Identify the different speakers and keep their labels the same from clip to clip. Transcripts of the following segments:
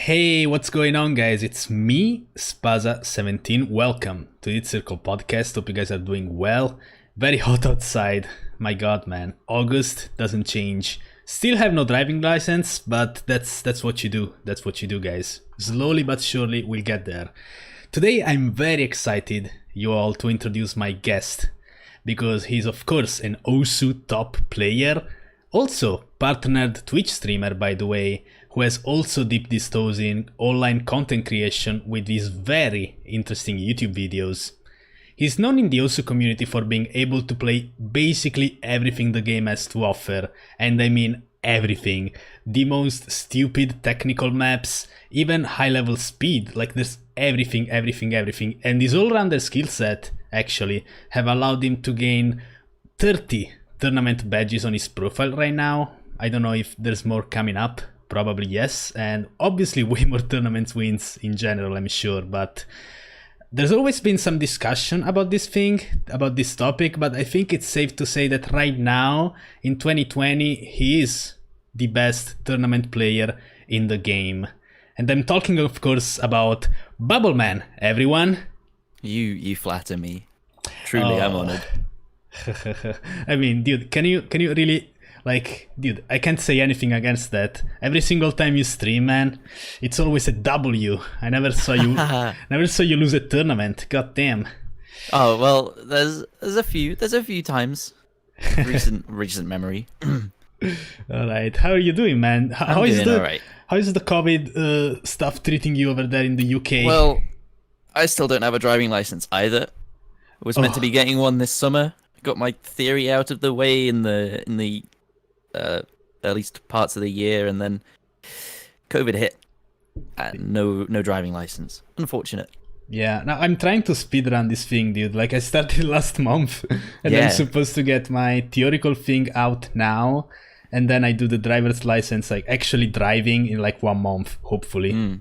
Speaker 1: Hey, what's going on, guys? It's me, Spaza17. Welcome to Hitcircle Podcast. Hope you guys are doing well. Very hot outside. My god, man. August doesn't change. Still have no driving license, but that's what you do. That's what you do, guys. Slowly but surely, we'll get there. Today, I'm very excited, you all, to introduce my guest, because he's, of course, an OSU top player. Also, partnered Twitch streamer, by the way, who has also dipped his toes in online content creation with these very interesting YouTube videos. He's known in the OSU community for being able to play basically everything the game has to offer, and I mean everything. The most stupid technical maps, even high-level speed, like there's everything, and his all-rounder skill set, actually, have allowed him to gain 30 tournament badges on his profile right now. I don't know if there's more coming up. Probably yes, and obviously way more tournament wins in general, I'm sure, but there's always been some discussion about this topic, but I think it's safe to say that right now, in 2020, he is the best tournament player in the game. And I'm talking, of course, about Bubbleman, everyone.
Speaker 2: You flatter me. Truly, I'm honored.
Speaker 1: I mean, dude, can you really... Like, dude, I can't say anything against that. Every single time you stream, man, it's always a W. I never saw you lose a tournament. God damn.
Speaker 2: Oh well, there's a few times. Recent memory.
Speaker 1: All right, how are you doing, man? How is the COVID stuff treating you over there in the UK?
Speaker 2: Well, I still don't have a driving license either. I was meant to be getting one this summer. Got my theory out of the way in the earliest parts of the year, and then COVID hit, and no driving license. Unfortunate.
Speaker 1: Yeah, now I'm trying to speedrun this thing, dude. Like, I started last month, and I'm supposed to get my theoretical thing out now, and then I do the driver's license, like actually driving, in like 1 month, hopefully,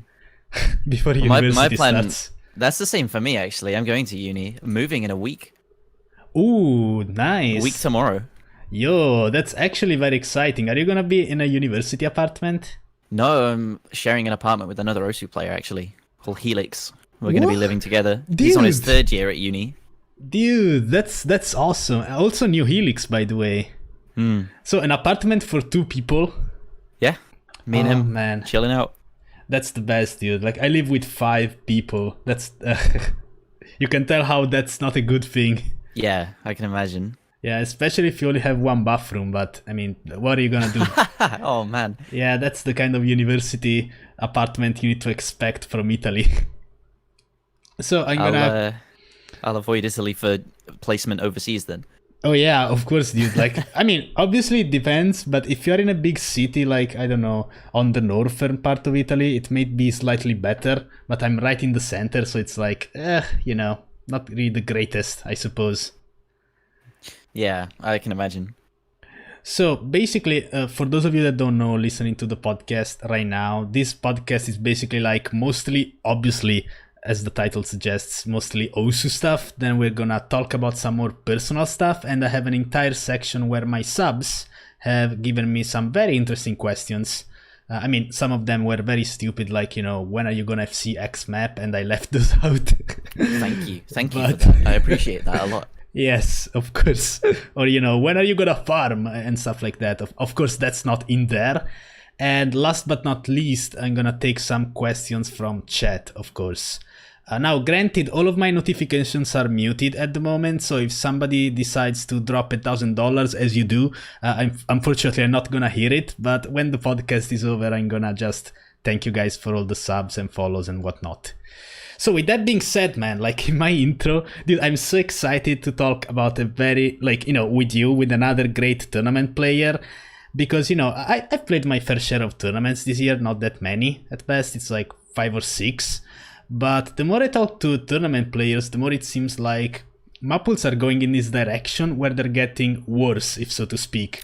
Speaker 1: before university starts.
Speaker 2: That's the same for me, actually. I'm going to uni. I'm moving in a week.
Speaker 1: Ooh, nice.
Speaker 2: A week tomorrow.
Speaker 1: Yo, that's actually very exciting. Are you gonna be in a university apartment?
Speaker 2: No, I'm sharing an apartment with another OSU player, actually, called Helix. We're gonna be living together. Dude. He's on his 3rd year at uni.
Speaker 1: Dude, that's awesome. Also new Helix, by the way. So an apartment for 2 people?
Speaker 2: Yeah, me and him,
Speaker 1: man,
Speaker 2: chilling out.
Speaker 1: That's the best, dude. Like, I live with 5 people. That's you can tell how that's not a good thing.
Speaker 2: Yeah, I can imagine.
Speaker 1: Yeah, especially if you only have 1 bathroom, but I mean, what are you gonna do?
Speaker 2: Oh man.
Speaker 1: Yeah, that's the kind of university apartment you need to expect from Italy. So
Speaker 2: I'll avoid Italy for placement overseas then.
Speaker 1: Oh yeah, of course, dude. Like, I mean, obviously it depends, but if you're in a big city, like, I don't know, on the northern part of Italy, it may be slightly better, but I'm right in the center, so it's like, you know, not really the greatest, I suppose.
Speaker 2: Yeah, I can imagine.
Speaker 1: So basically, for those of you that don't know, listening to the podcast right now, this podcast is basically like mostly, obviously, as the title suggests, mostly OSU stuff. Then we're gonna talk about some more personal stuff, and I have an entire section where my subs have given me some very interesting questions. I mean, some of them were very stupid, like, you know, when are you gonna see X map? And I left those out.
Speaker 2: Thank you for that. I appreciate that a lot.
Speaker 1: Yes, of course. Or, you know, when are you gonna farm and stuff like that. Of course, that's not in there. And last but not least, I'm gonna take some questions from chat, of course. Now, granted, all of my notifications are muted at the moment, so if somebody decides to drop $1,000, as you do, unfortunately I'm not gonna hear it, but when the podcast is over, I'm gonna just thank you guys for all the subs and follows and whatnot. So with that being said, man, like in my intro, dude, I'm so excited to talk about a very, like, you know, with another great tournament player, because, you know, I've played my fair share of tournaments this year, not that many, at best, it's like 5 or 6, but the more I talk to tournament players, the more it seems like map pools are going in this direction where they're getting worse, if so to speak.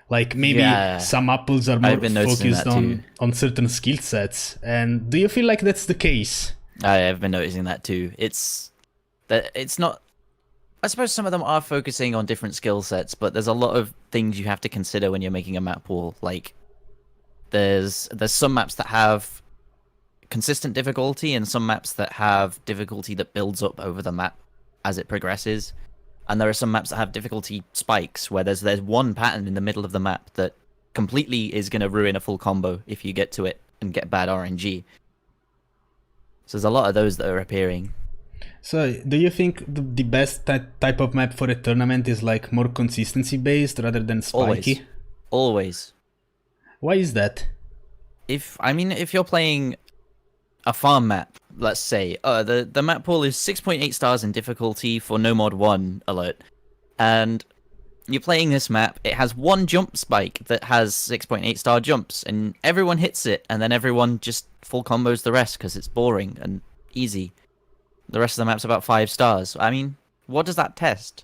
Speaker 1: Like, maybe some map pools are more focused on certain skill sets, and do you feel like that's the case?
Speaker 2: I have been noticing that too. It's not. I suppose some of them are focusing on different skill sets, but there's a lot of things you have to consider when you're making a map pool. Like, there's some maps that have consistent difficulty and some maps that have difficulty that builds up over the map as it progresses. And there are some maps that have difficulty spikes where there's one pattern in the middle of the map that completely is going to ruin a full combo if you get to it and get bad RNG. So there's a lot of those that are appearing.
Speaker 1: So do you think the best type of map for a tournament is like more consistency based rather than spiky?
Speaker 2: Always.
Speaker 1: Why is that?
Speaker 2: If you're playing a farm map, let's say, the map pool is 6.8 stars in difficulty for no mod 1 alert, and you're playing this map, it has one jump spike that has 6.8 star jumps, and everyone hits it, and then everyone just full combos the rest because it's boring and easy. The rest of the map's about 5 stars. I mean, what does that test?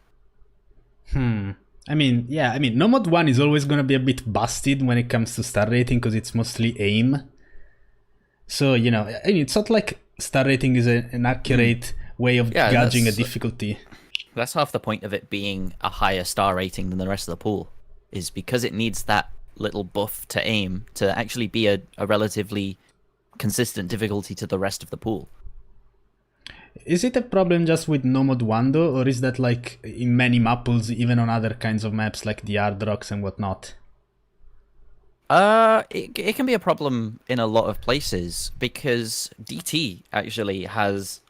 Speaker 1: No mod 1 is always going to be a bit busted when it comes to star rating because it's mostly aim. So, it's not like star rating is an accurate way of gauging a difficulty.
Speaker 2: That's half the point of it being a higher star rating than the rest of the pool, is because it needs that little buff to aim to actually be a relatively consistent difficulty to the rest of the pool.
Speaker 1: Is it a problem just with no mod 1 though, or is that like in many map pools, even on other kinds of maps like the hard rocks and whatnot?
Speaker 2: It can be a problem in a lot of places because DT actually has,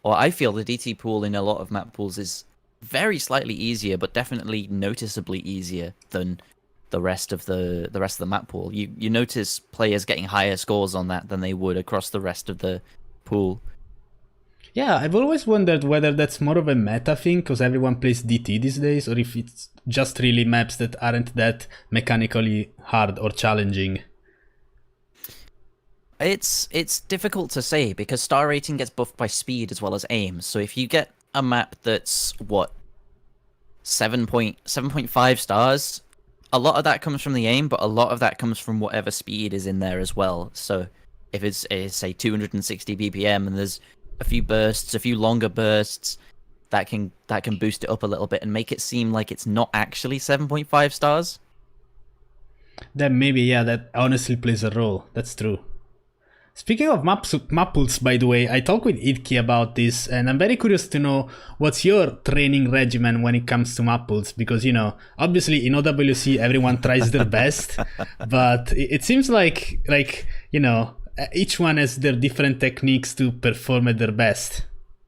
Speaker 2: or I feel the DT pool in a lot of map pools is very slightly easier, but definitely noticeably easier than the rest of the map pool. You notice players getting higher scores on that than they would across the rest of the pool.
Speaker 1: Yeah, I've always wondered whether that's more of a meta thing because everyone plays DT these days, or if it's just really maps that aren't that mechanically hard or challenging.
Speaker 2: It's difficult to say because star rating gets buffed by speed as well as aim. So if you get a map that's 7.5 stars, a lot of that comes from the aim, but a lot of that comes from whatever speed is in there as well. So if it's say 260 BPM and there's a few bursts, a few longer bursts, that can boost it up a little bit and make it seem like it's not actually 7.5 stars.
Speaker 1: Then maybe, that honestly plays a role. That's true. Speaking of map pools, by the way, I talked with Idki about this, and I'm very curious to know what's your training regimen when it comes to map pools, because, obviously in OWC everyone tries their best, but it seems like each one has their different techniques to perform at their best.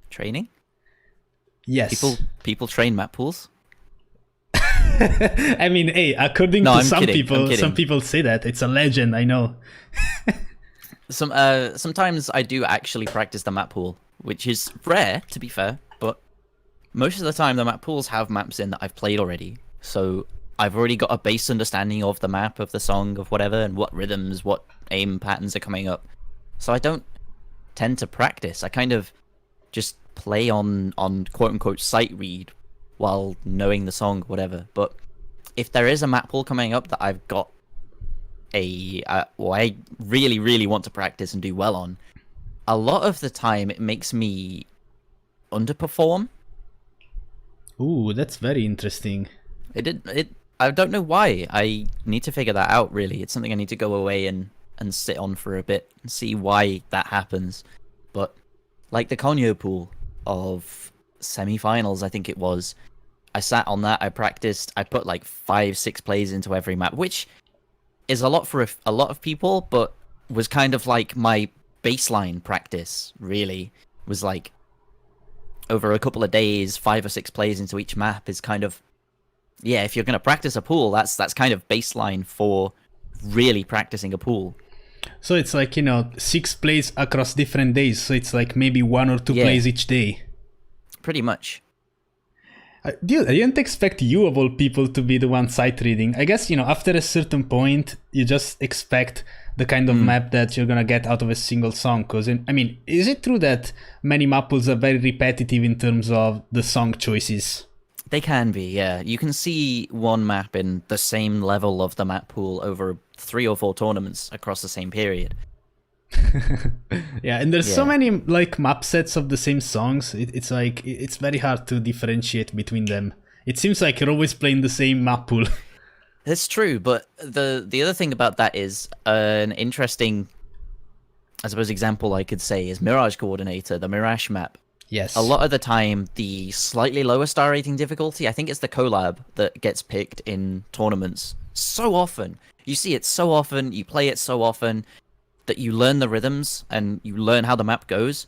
Speaker 2: Training?
Speaker 1: Yes.
Speaker 2: People train map pools?
Speaker 1: According to some people say that. It's a legend, I know.
Speaker 2: Sometimes I do actually practice the map pool, which is rare, to be fair, but most of the time the map pools have maps in that I've played already. So I've already got a base understanding of the map, of the song, of whatever, and what rhythms, what aim patterns are coming up. So I don't tend to practice. I kind of just play on quote-unquote sight read while knowing the song, whatever. But if there is a map pool coming up that I've got I really, really want to practice and do well on, a lot of the time it makes me underperform.
Speaker 1: Ooh, that's very interesting.
Speaker 2: I don't know why. I need to figure that out, really. It's something I need to go away and sit on for a bit and see why that happens. But like the Konyo pool of semi-finals, I think it was, I sat on that, I practiced, I put like 5-6 plays into every map, which is a lot for a lot of people, but was kind of like my baseline practice, really. Was like over a couple of days, 5 or 6 plays into each map is kind of, if you're going to practice a pool, that's kind of baseline for really practicing a pool.
Speaker 1: So it's like, 6 plays across different days, so it's like maybe 1 or 2 plays each day.
Speaker 2: Pretty much.
Speaker 1: Dude, I didn't expect you, of all people, to be the one sight reading. I guess, after a certain point, you just expect the kind of map that you're gonna get out of a single song. Because, is it true that many map pools are very repetitive in terms of the song choices?
Speaker 2: They can be, yeah. You can see one map in the same level of the map pool over 3 or 4 tournaments across the same period.
Speaker 1: And there's so many like map sets of the same songs. It's like it's very hard to differentiate between them. It seems like you're always playing the same map pool.
Speaker 2: That's true, but the other thing about that is an interesting I suppose example I could say is Mirage Coordinator, the Mirage map.
Speaker 1: Yes.
Speaker 2: A lot of the time, the slightly lower star rating difficulty, I think it's the collab that gets picked in tournaments so often. You see it so often, you play it so often, that you learn the rhythms and you learn how the map goes,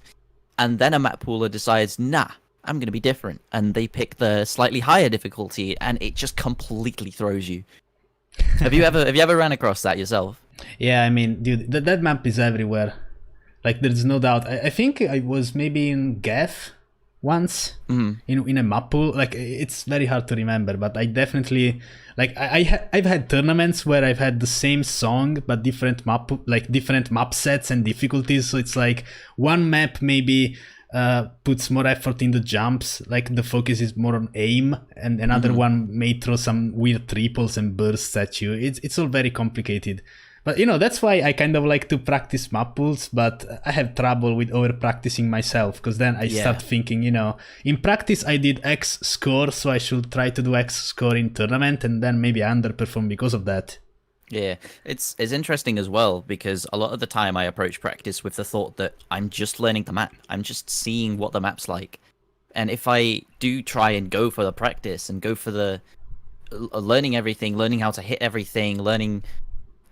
Speaker 2: and then a map pooler decides, nah, I'm going to be different, and they pick the slightly higher difficulty, and it just completely throws you. Have you ever ran across that yourself?
Speaker 1: Yeah, I mean, dude, that map is everywhere. Like, there's no doubt. I think I was maybe in GAF once in a map pool. Like, it's very hard to remember, but I definitely like I've had tournaments where I've had the same song but different map sets and difficulties. So it's like one map maybe puts more effort in the jumps, like the focus is more on aim, and another one may throw some weird triples and bursts at you. It's all very complicated. But, you know, that's why I kind of like to practice map pools, but I have trouble with over-practicing myself, because then I start thinking, you know, in practice I did X score, so I should try to do X score in tournament, and then maybe I underperform because of that.
Speaker 2: Yeah, it's interesting as well, because a lot of the time I approach practice with the thought that I'm just learning the map. I'm just seeing what the map's like. And if I do try and go for the practice and go for the learning everything, learning how to hit everything, learning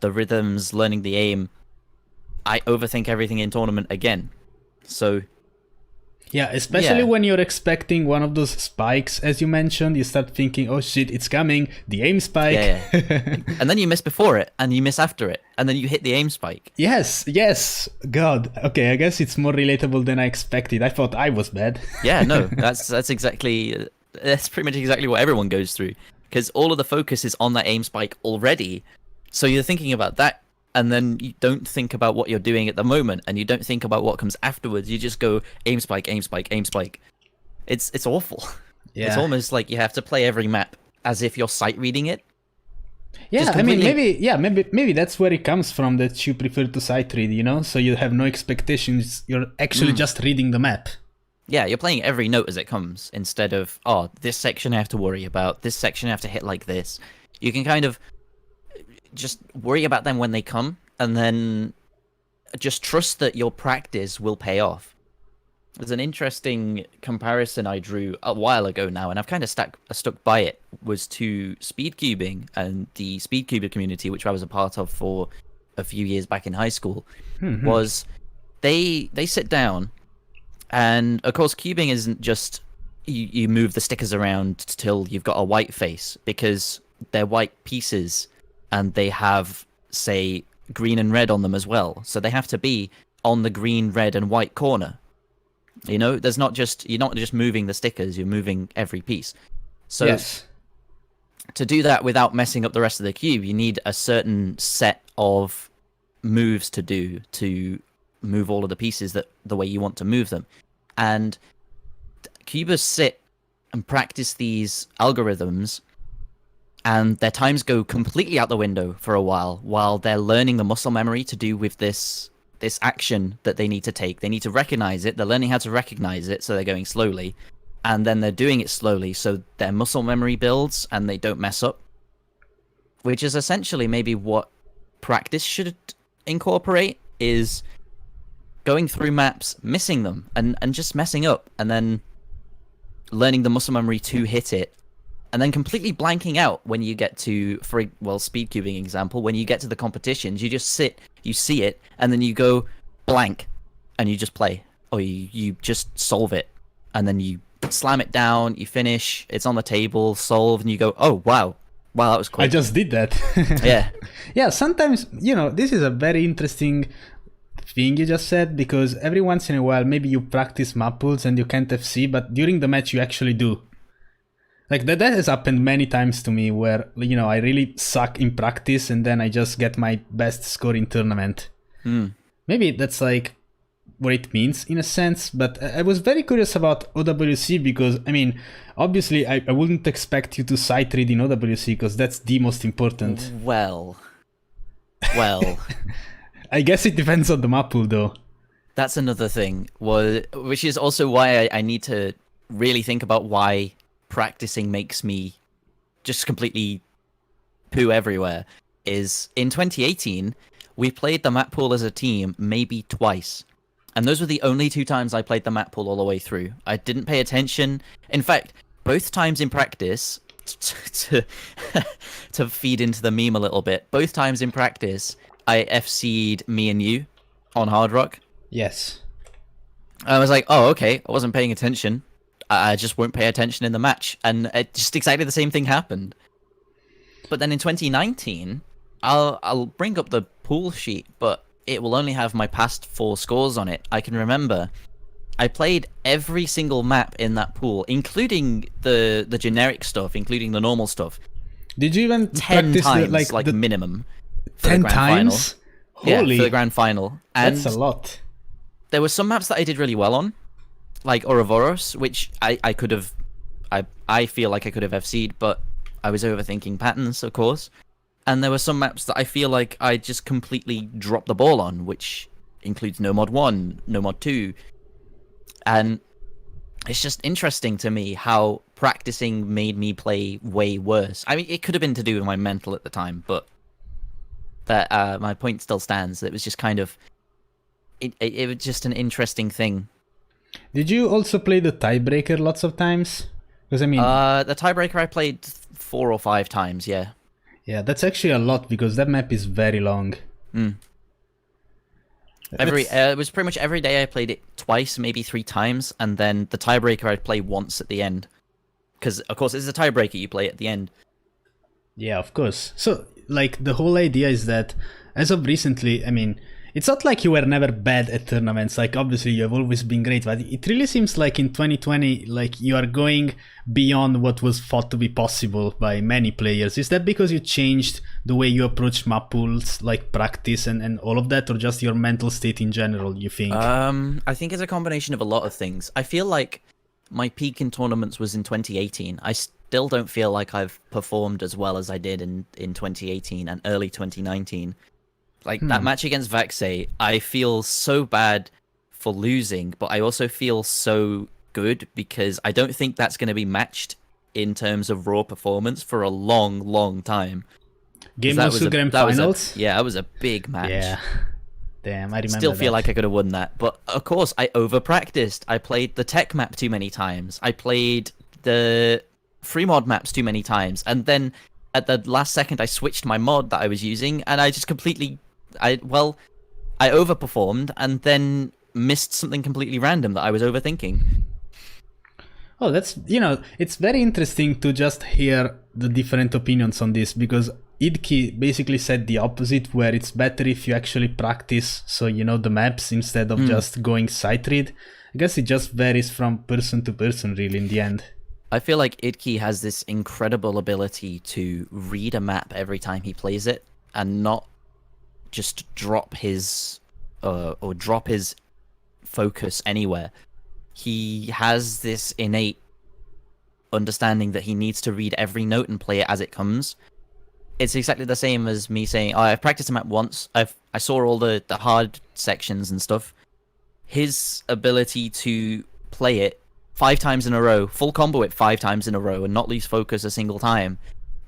Speaker 2: the rhythms, learning the aim, I overthink everything in tournament again. So
Speaker 1: yeah, especially when you're expecting one of those spikes, as you mentioned, you start thinking, oh shit, it's coming, the aim spike.
Speaker 2: Yeah. And then you miss before it, and you miss after it, and then you hit the aim spike.
Speaker 1: Yes, God. Okay, I guess it's more relatable than I expected. I thought I was bad.
Speaker 2: Yeah, no, that's pretty much exactly what everyone goes through, because all of the focus is on that aim spike already. So you're thinking about that, and then you don't think about what you're doing at the moment, and you don't think about what comes afterwards. You just go aim spike, aim spike, aim spike. It's awful. Yeah. It's almost like you have to play every map as if you're sight reading it.
Speaker 1: Yeah, I mean, maybe that's where it comes from, that you prefer to sight read, you know? So you have no expectations, you're actually just reading the map.
Speaker 2: Yeah, you're playing every note as it comes, instead of, oh, this section I have to worry about, this section I have to hit like this. You can kind of just worry about them when they come, and then just trust that your practice will pay off. There's an interesting comparison I drew a while ago now, and I've kind of stuck by it, was to speed cubing and the speed cuber community, which I was a part of for a few years back in high school. Was they sit down, and of course cubing isn't just you move the stickers around till you've got a white face, because they're white pieces and they have, say, green and red on them as well. So they have to be on the green, red, and white corner. You know, you're not just moving the stickers, you're moving every piece. So to do that without messing up the rest of the cube, you need a certain set of moves to do to move all of the pieces the way you want to move them. And cubers sit and practice these algorithms, and their times go completely out the window for a while they're learning the muscle memory to do with this action that they need to take. They need to recognize it. They're learning how to recognize it, so they're going slowly. And then they're doing it slowly, so their muscle memory builds and they don't mess up. Which is essentially maybe what practice should incorporate, is going through maps, missing them, and just messing up, and then learning the muscle memory to hit it, and then completely blanking out when you get to, speed cubing example, when you get to the competitions, you just sit, you see it, and then you go blank, and you just play, or you just solve it, and then you slam it down, you finish, it's on the table, solve, and you go, oh, wow, that was quick.
Speaker 1: I just did that.
Speaker 2: Yeah.
Speaker 1: Yeah, sometimes, you know, this is a very interesting thing you just said, because every once in a while, maybe you practice map pools and you can't FC, but during the match you actually do. Like that has happened many times to me, where, you know, I really suck in practice and then I just get my best score in tournament. Maybe that's like what it means in a sense, but I was very curious about OWC, because, I mean, obviously I wouldn't expect you to sight read in OWC, because that's the most important.
Speaker 2: Well.
Speaker 1: I guess it depends on the map pool, though.
Speaker 2: That's another thing, which is also why I need to really think about why practicing makes me just completely poo everywhere. Is in 2018, we played the map pool as a team maybe twice. And those were the only 2 times I played the map pool all the way through. I didn't pay attention. In fact, both times in practice, to feed into the meme a little bit, both times in practice, I FC'd me and you on Hard Rock.
Speaker 1: Yes.
Speaker 2: I was like, oh, okay, I wasn't paying attention. I just won't pay attention in the match. And just exactly the same thing happened. But then in 2019, I'll bring up the pool sheet, but it will only have my past 4 scores on it. I can remember I played every single map in that pool, including the generic stuff, including the normal stuff.
Speaker 1: Did you even
Speaker 2: 10
Speaker 1: practice
Speaker 2: times,
Speaker 1: the
Speaker 2: minimum.
Speaker 1: 10 times? Holy.
Speaker 2: Yeah, for the grand final. And
Speaker 1: that's a lot.
Speaker 2: There were some maps that I did really well on, like Ouroboros, which I could have, I feel like I could have FC'd, but I was overthinking patterns, of course. And there were some maps that I feel like I just completely dropped the ball on, which includes No Mod 1, No Mod 2. And it's just interesting to me how practicing made me play way worse. I mean, it could have been to do with my mental at the time, but that my point still stands. It was just kind of, it was just an interesting thing.
Speaker 1: Did you also play the tiebreaker lots of times? Because I mean,
Speaker 2: the tiebreaker I played 4 or 5 times. Yeah. Yeah,
Speaker 1: that's actually a lot because that map is very long.
Speaker 2: It was pretty much every day I played it twice, maybe 3 times, and then the tiebreaker I'd play once at the end. Because, of course, it's a tiebreaker you play at the end.
Speaker 1: Yeah, of course. So, like, the whole idea is that, as of recently, I mean, it's not like you were never bad at tournaments. Like, obviously, you have always been great, but it really seems like in 2020, like, you are going beyond what was thought to be possible by many players. Is that because you changed the way you approach map pools, like practice and all of that, or just your mental state in general, you think?
Speaker 2: I think it's a combination of a lot of things. I feel like my peak in tournaments was in 2018. I still don't feel like I've performed as well as I did in 2018 and early 2019. Like, that match against Vaxei, I feel so bad for losing, but I also feel so good because I don't think that's going to be matched in terms of raw performance for a long, long time.
Speaker 1: Game loss to Grand Finals?
Speaker 2: That was a big match.
Speaker 1: Yeah. Damn, I remember
Speaker 2: Still feel like I could have won that. But, of course, I over-practiced. I played the tech map too many times. I played the free mod maps too many times. And then, at the last second, I switched my mod that I was using, and I just completely... I overperformed and then missed something completely random that I was overthinking.
Speaker 1: Oh, that's, it's very interesting to just hear the different opinions on this, because Idki basically said the opposite, where it's better if you actually practice, so you know the maps instead of just going sight read. I guess it just varies from person to person, really, in the end.
Speaker 2: I feel like Idki has this incredible ability to read a map every time he plays it and not just drop his focus anywhere. He has this innate understanding that he needs to read every note and play it as it comes. It's exactly the same as me saying, oh, I've practiced a map once. I saw all the hard sections and stuff. His ability to play it 5 times in a row, full combo it 5 times in a row and not lose focus a single time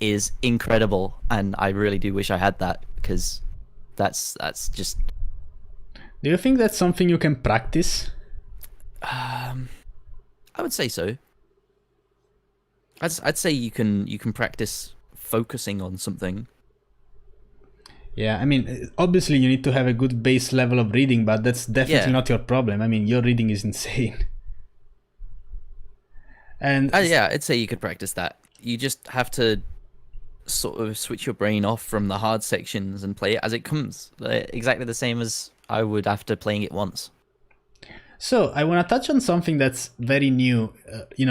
Speaker 2: is incredible. And I really do wish I had that, because that's just...
Speaker 1: Do you think that's something you can practice?
Speaker 2: I would say so. I'd say you can practice focusing on something.
Speaker 1: Yeah, I mean, obviously you need to have a good base level of reading, but that's definitely not your problem. I mean, your reading is insane. And
Speaker 2: yeah, I'd say you could practice that. You just have to sort of switch your brain off from the hard sections and play it as it comes. Exactly the same as I would after playing it once.
Speaker 1: So I want to touch on something that's very new.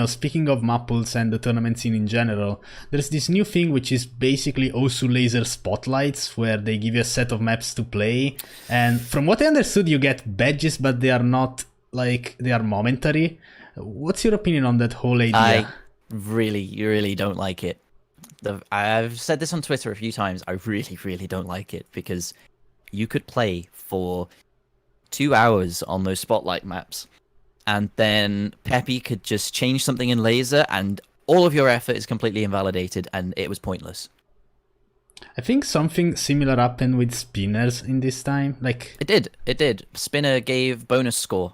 Speaker 1: Speaking of map pools and the tournament scene in general, there's this new thing which is basically Osu laser spotlights, where they give you a set of maps to play. And from what I understood, you get badges, but they are not like, they are momentary. What's your opinion on that whole idea?
Speaker 2: I really don't like it. I've said this on Twitter a few times. I really don't like it, because you could play for 2 hours on those spotlight maps, and then Peppy could just change something in laser, and all of your effort is completely invalidated, and it was pointless.
Speaker 1: I think something similar happened with spinners in this time. Like
Speaker 2: It did. Spinner gave bonus score,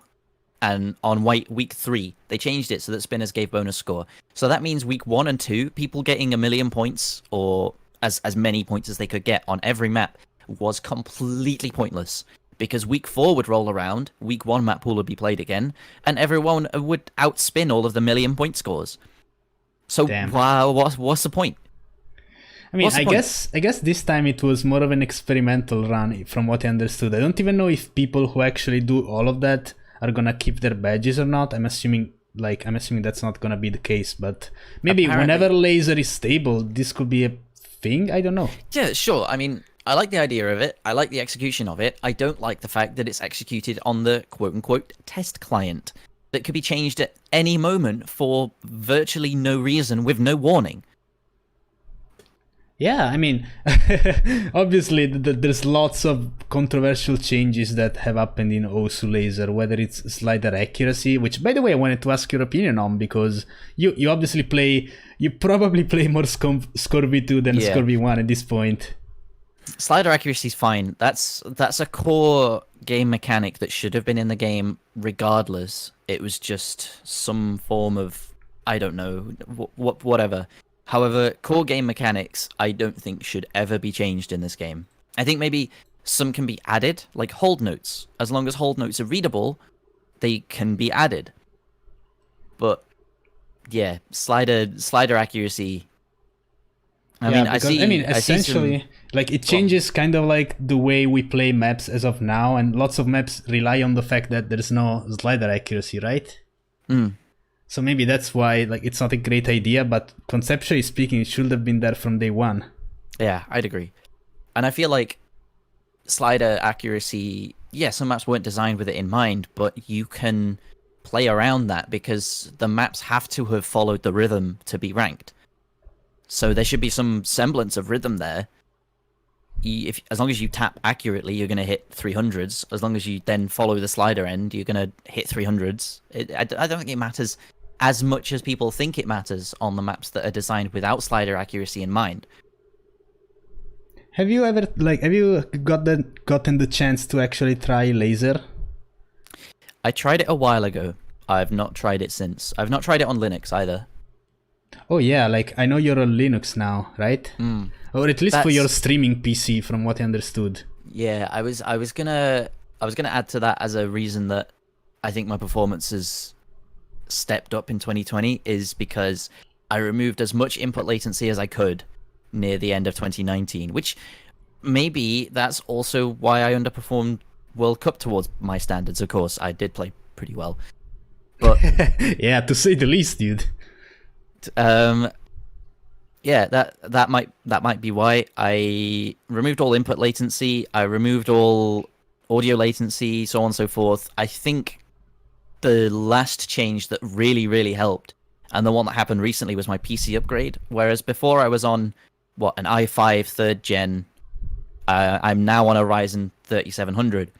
Speaker 2: and on week 3 they changed it so that spinners gave bonus score. So that means week 1 and 2, people getting 1,000,000 points or as many points as they could get on every map was completely pointless. Because week 4 would roll around, week 1 map pool would be played again, and everyone would outspin all of the 1,000,000 point scores. So wow, what's the point?
Speaker 1: I mean, I guess this time it was more of an experimental run, from what I understood. I don't even know if people who actually do all of that are gonna keep their badges or not. I'm assuming that's not gonna be the case. But maybe whenever laser is stable, this could be a thing. I don't know.
Speaker 2: Yeah, sure. I mean, I like the idea of it. I like the execution of it. I don't like the fact that it's executed on the quote-unquote test client that could be changed at any moment for virtually no reason with no warning.
Speaker 1: Yeah, I mean, obviously there's lots of controversial changes that have happened in Osu Laser, whether it's slider accuracy, which, by the way, I wanted to ask your opinion on, because you obviously probably play more Score V2 than Score V1 at this point.
Speaker 2: Slider accuracy is fine. That's a core game mechanic that should have been in the game regardless. It was just some form of, I don't know, whatever. However, core game mechanics I don't think should ever be changed in this game. I think maybe some can be added, like hold notes. As long as hold notes are readable, they can be added. But yeah, slider accuracy.
Speaker 1: Essentially, like it changes kind of like the way we play maps as of now, and lots of maps rely on the fact that there's no slider accuracy, right? So maybe that's why, like, it's not a great idea, but conceptually speaking, it should have been there from day one.
Speaker 2: Yeah, I'd agree. And I feel like slider accuracy, some maps weren't designed with it in mind, but you can play around that because the maps have to have followed the rhythm to be ranked. So there should be some semblance of rhythm there. As long as you tap accurately, you're going to hit 300s. As long as you then follow the slider end, you're going to hit 300s. I don't think it matters as much as people think it matters on the maps that are designed without slider accuracy in mind.
Speaker 1: Have you gotten the chance to actually try laser?
Speaker 2: I tried it a while ago. I've not tried it since. I've not tried it on Linux either.
Speaker 1: Oh yeah, like I know you're on Linux now, right? Or at least for your streaming PC, from what I understood.
Speaker 2: Yeah, I was gonna add to that as a reason that I think my performance has stepped up in 2020 is because I removed as much input latency as I could near the end of 2019, which maybe that's also why I underperformed World Cup towards my standards. Of course, I did play pretty well, but
Speaker 1: yeah, to say the least, dude.
Speaker 2: Yeah, that might be why. I removed all input latency, I removed all audio latency, so on and so forth. I think the last change that really helped, and the one that happened recently, was my PC upgrade. Whereas before I was on an i5 3rd gen, I'm now on a Ryzen 3700,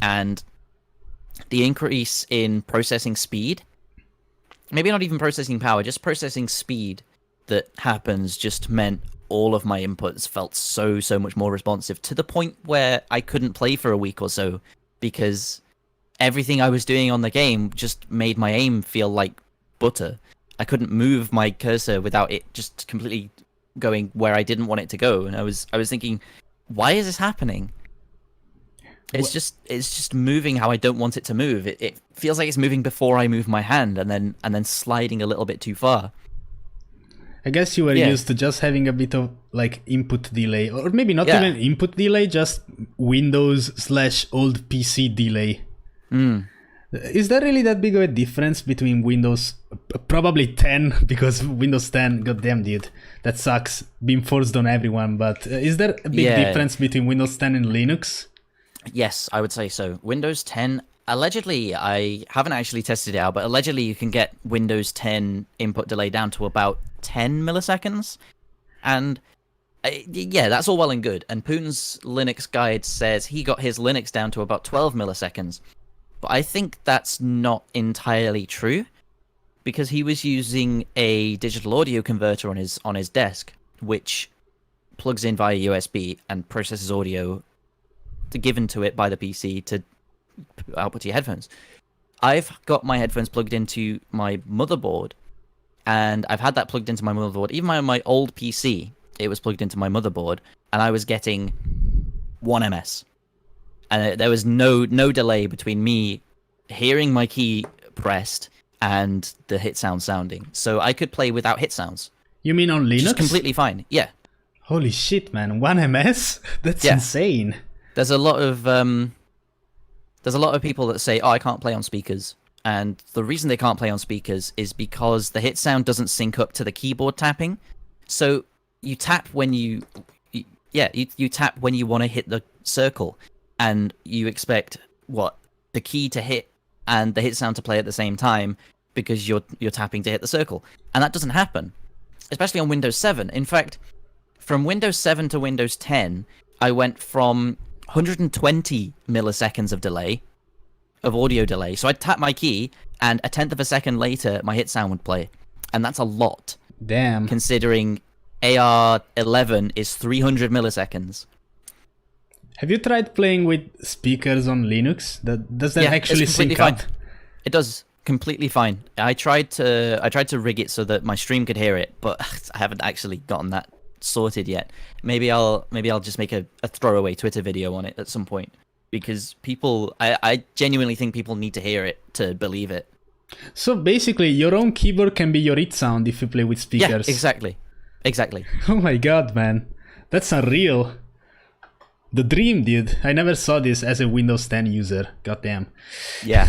Speaker 2: and the increase in processing speed, maybe not even processing power, just processing speed that happens just meant all of my inputs felt so much more responsive, to the point where I couldn't play for a week or so because everything I was doing on the game just made my aim feel like butter. I couldn't move my cursor without it just completely going where I didn't want it to go, and I was thinking, why is this happening? It's just moving how I don't want it to move. It feels like it's moving before I move my hand, and then sliding a little bit too far.
Speaker 1: I guess you were used to just having a bit of like input delay, or maybe not even input delay, just Windows/old PC delay. Is there really that big of a difference between Windows, probably 10, because Windows 10, goddamn dude, that sucks, being forced on everyone, but is there a big difference between Windows 10 and Linux?
Speaker 2: Yes, I would say so. Windows 10, allegedly, I haven't actually tested it out, but allegedly you can get Windows 10 input delay down to about 10 milliseconds. And yeah, that's all well and good. And Putin's Linux guide says he got his Linux down to about 12 milliseconds. But I think that's not entirely true, because he was using a digital audio converter on his desk, which plugs in via USB and processes audio given to it by the PC to output to your headphones. I've got my headphones plugged into my motherboard, and I've had that plugged into my motherboard. Even my old PC, it was plugged into my motherboard, and I was getting 1 ms. And there was no delay between me hearing my key pressed and the hit sound sounding. So I could play without hit sounds.
Speaker 1: You mean on Linux?
Speaker 2: Just completely fine, yeah.
Speaker 1: Holy shit, man. 1 ms? That's insane.
Speaker 2: There's a lot of people that say, "Oh, I can't play on speakers," and the reason they can't play on speakers is because the hit sound doesn't sync up to the keyboard tapping. So you tap when you tap when you want to hit the circle, and you expect the key to hit and the hit sound to play at the same time because you're tapping to hit the circle, and that doesn't happen, especially on Windows 7. In fact, from Windows 7 to Windows 10, I went from 120 milliseconds of audio delay. So I'd tap my key, and a tenth of a second later, my hit sound would play. And that's a lot.
Speaker 1: Damn.
Speaker 2: Considering AR11 is 300 milliseconds.
Speaker 1: Have you tried playing with speakers on Linux? Does that actually sync up?
Speaker 2: Fine. It does. Completely fine. I tried to rig it so that my stream could hear it, but I haven't actually gotten that sorted yet. Maybe I'll just make a throwaway Twitter video on it at some point, because I genuinely think people need to hear it to believe it.
Speaker 1: So basically your own keyboard can be your hit sound if you play with speakers.
Speaker 2: Yeah, exactly.
Speaker 1: Oh my god, man, that's unreal. The dream, dude. I never saw this as a Windows 10 user. Goddamn.
Speaker 2: Yeah.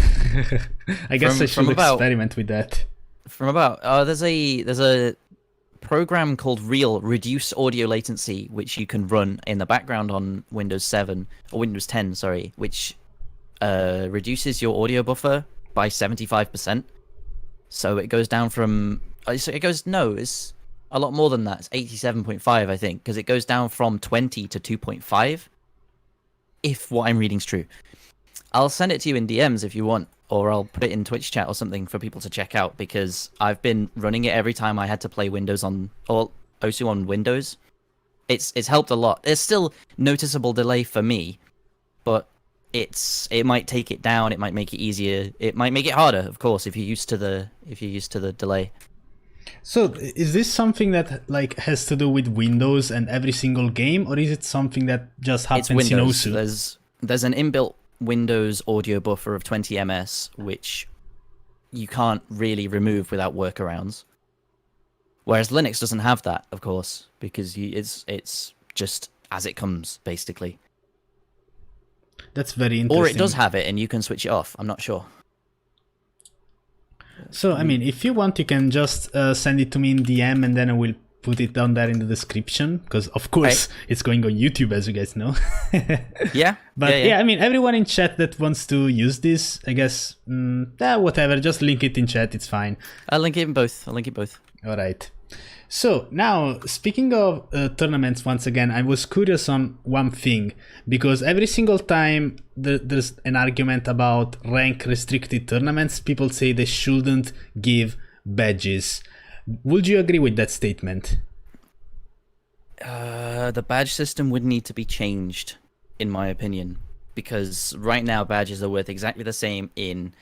Speaker 1: I guess I should experiment with that.
Speaker 2: There's a program called Reduce Audio Latency, which you can run in the background on Windows 7 or Windows 10, sorry, which reduces your audio buffer by 75%. So it goes down from it's a lot more than that. It's 87.5, I think, because it goes down from 20 to 2.5. If what I'm reading is true. I'll send it to you in DMs if you want, or I'll put it in Twitch chat or something for people to check out, because I've been running it every time I had to play Windows or OSU on Windows. It's helped a lot. There's still noticeable delay for me, but it might take it down, it might make it easier, it might make it harder, of course, if you're used to the delay.
Speaker 1: So is this something that has to do with Windows and every single game, or is it something that just happens in OSU?
Speaker 2: There's an inbuilt Windows audio buffer of 20 ms, which you can't really remove without workarounds. Whereas Linux doesn't have that, of course, because it's just as it comes, basically.
Speaker 1: That's very interesting.
Speaker 2: Or it does have it, and you can switch it off. I'm not sure.
Speaker 1: So, I mean, if you want, you can just send it to me in DM, and then I will put it down there in the description, because of course it's going on YouTube, as you guys know.
Speaker 2: Yeah.
Speaker 1: But yeah, I mean, everyone in chat that wants to use this, I guess, whatever, just link it in chat, it's fine.
Speaker 2: I'll link it in both.
Speaker 1: All right. So now, speaking of tournaments, once again, I was curious on one thing, because every single time there's an argument about rank restricted tournaments, people say they shouldn't give badges. Would you agree with that statement?
Speaker 2: The badge system would need to be changed, in my opinion, because right now badges are worth exactly the same in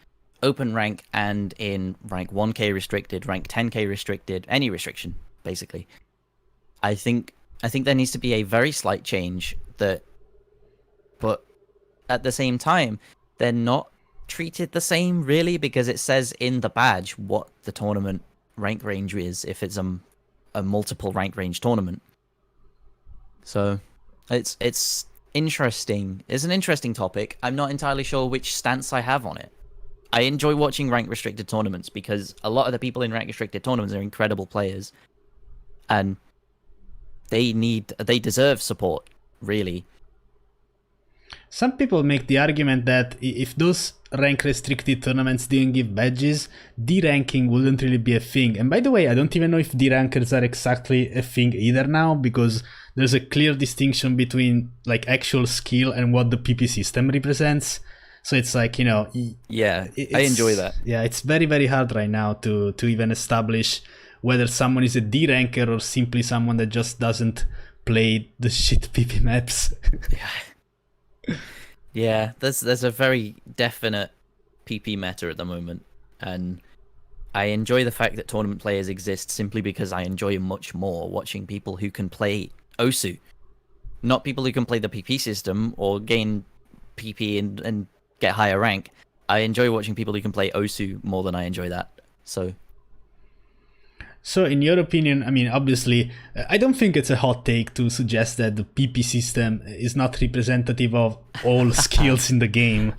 Speaker 2: open rank and in rank 1k restricted, rank 10k restricted, any restriction, basically. I think there needs to be a very slight change, but at the same time, they're not treated the same, really, because it says in the badge what the tournament rank range is if it's a multiple rank range tournament. So it's interesting. It's an interesting topic. I'm not entirely sure which stance I have on it. I enjoy watching rank restricted tournaments because a lot of the people in rank restricted tournaments are incredible players, and they deserve support, really.
Speaker 1: Some people make the argument that if those rank restricted tournaments didn't give badges, D-ranking wouldn't really be a thing. And by the way, I don't even know if D-rankers are exactly a thing either now, because there's a clear distinction between actual skill and what the PP system represents. So it's
Speaker 2: yeah, I enjoy that.
Speaker 1: Yeah, it's very, very hard right now to even establish whether someone is a D ranker or simply someone that just doesn't play the shit PP maps.
Speaker 2: Yeah, there's a very definite PP meta at the moment, and I enjoy the fact that tournament players exist simply because I enjoy much more watching people who can play Osu, not people who can play the PP system or gain PP and get higher rank. I enjoy watching people who can play Osu more than I enjoy that.
Speaker 1: So in your opinion, I mean, obviously, I don't think it's a hot take to suggest that the PP system is not representative of all skills in the game.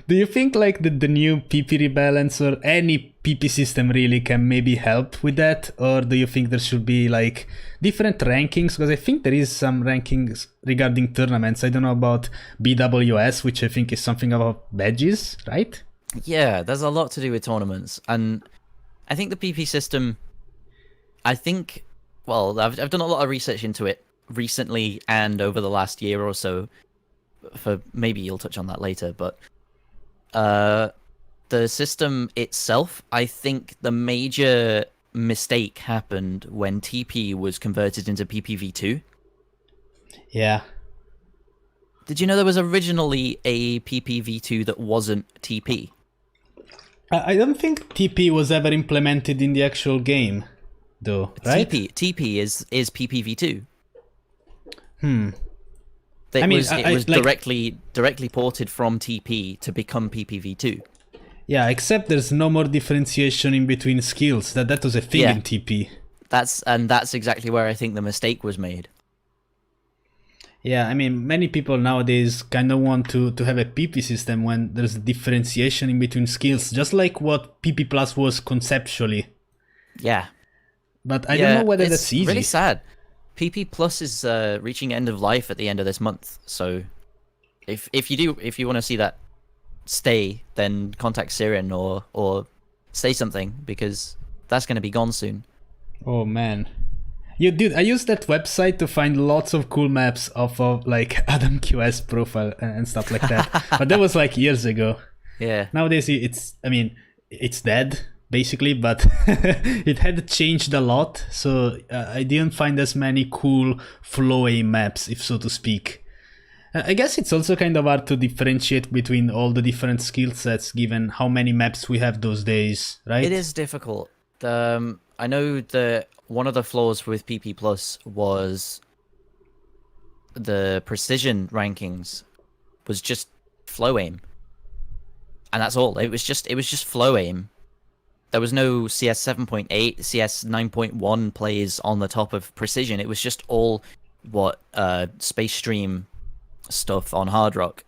Speaker 1: Do you think like the new PP rebalance or any PP system really can maybe help with that? Or do you think there should be like different rankings? Because I think there is some rankings regarding tournaments. I don't know about BWS, which I think is something about badges, right?
Speaker 2: Yeah, there's a lot to do with tournaments. And I think the PP system, I've done a lot of research into it recently and over the last year or so. Maybe you'll touch on that later, but the system itself, I think the major mistake happened when TP was converted into PPV2.
Speaker 1: Yeah.
Speaker 2: Did you know there was originally a PPV2 that wasn't TP?
Speaker 1: I don't think TP was ever implemented in the actual game, though, right?
Speaker 2: TP is PPV2.
Speaker 1: I mean,
Speaker 2: it was directly ported from TP to become PPV2.
Speaker 1: Yeah, except there's no more differentiation in between skills. That was a thing in TP.
Speaker 2: That's exactly where I think the mistake was made.
Speaker 1: Yeah, I mean, many people nowadays kind of want to have a PP system when there's differentiation in between skills, just like what PP Plus was conceptually.
Speaker 2: Yeah.
Speaker 1: But I don't know whether that's easy.
Speaker 2: It's really sad. PP Plus is reaching end of life at the end of this month, so if you want to see that stay, then contact Siren or say something, because that's going to be gone soon.
Speaker 1: Oh man. Dude, I used that website to find lots of cool maps off of like Adam QS profile and stuff like that. But that was like years ago.
Speaker 2: Yeah.
Speaker 1: Nowadays it's dead basically, but it had changed a lot. So I didn't find as many cool flowy maps, if so to speak. I guess it's also kind of hard to differentiate between all the different skill sets given how many maps we have those days, right?
Speaker 2: It is difficult. I know that one of the flaws with PP Plus was the precision rankings was just flow aim. And that's all. It was just flow aim. There was no CS 7.8, CS 9.1 plays on the top of precision. It was just all Space Stream stuff on Hard Rock.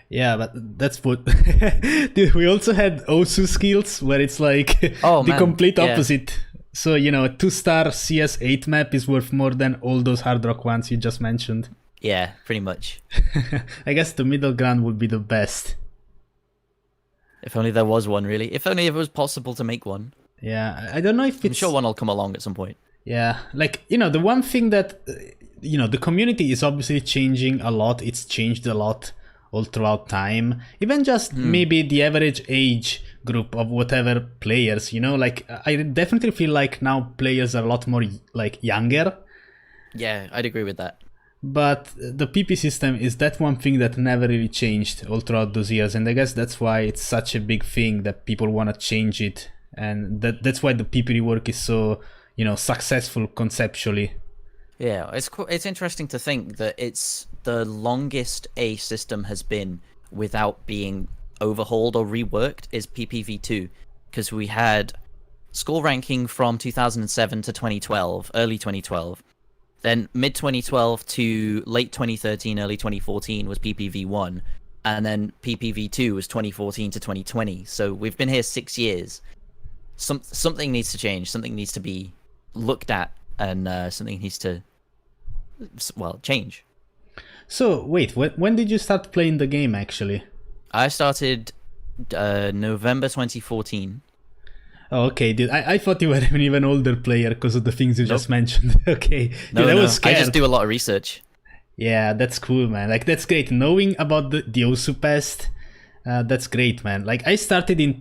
Speaker 1: Yeah, but that's what... Dude, we also had Osu skills where it's like complete opposite. So, a 2-star CS 8 map is worth more than all those Hard Rock ones you just mentioned.
Speaker 2: Yeah, pretty much.
Speaker 1: I guess the middle ground would be the best.
Speaker 2: If only there was one, really. If only it was possible to make one.
Speaker 1: Yeah, I don't know if it's...
Speaker 2: I'm sure one will come along at some point.
Speaker 1: Yeah, like, the one thing that, the community is obviously changing a lot. It's changed a lot all throughout time. Even just maybe the average age group of whatever players, like, I definitely feel like now players are a lot more, like, younger.
Speaker 2: Yeah, I'd agree with that.
Speaker 1: But the PP system is that one thing that never really changed all throughout those years, and I guess that's why it's such a big thing that people want to change it, and that's why the PP rework is so, successful conceptually.
Speaker 2: Yeah, it's interesting to think that it's the longest a system has been without being overhauled or reworked is PPV2, because we had score ranking from 2007 to 2012, early 2012. Then mid-2012 to late 2013, early 2014 was PPV1. And then PPV2 was 2014 to 2020. So we've been here 6 years. Something needs to change. Something needs to be looked at. And something needs to, change.
Speaker 1: So, wait, when did you start playing the game, actually?
Speaker 2: I started November 2014.
Speaker 1: Oh, okay, dude. I thought you were an even older player because of the things you just mentioned. Okay. Dude, I was scared.
Speaker 2: I just do a lot of research.
Speaker 1: Yeah, that's cool, man. Like, that's great. Knowing about the Osu past, that's great, man. Like, I started in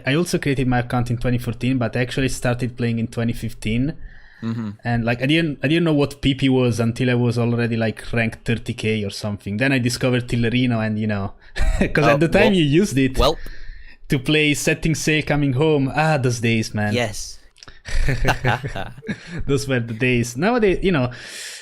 Speaker 1: I also created my account in 2014, but I actually started playing in 2015. And like I didn't know what PP was until I was already like ranked 30k or something. Then I discovered Tillerino, and because at the time you used it to play Setting Sail Coming Home. Those days, man.
Speaker 2: Yes.
Speaker 1: Those were the days. Nowadays,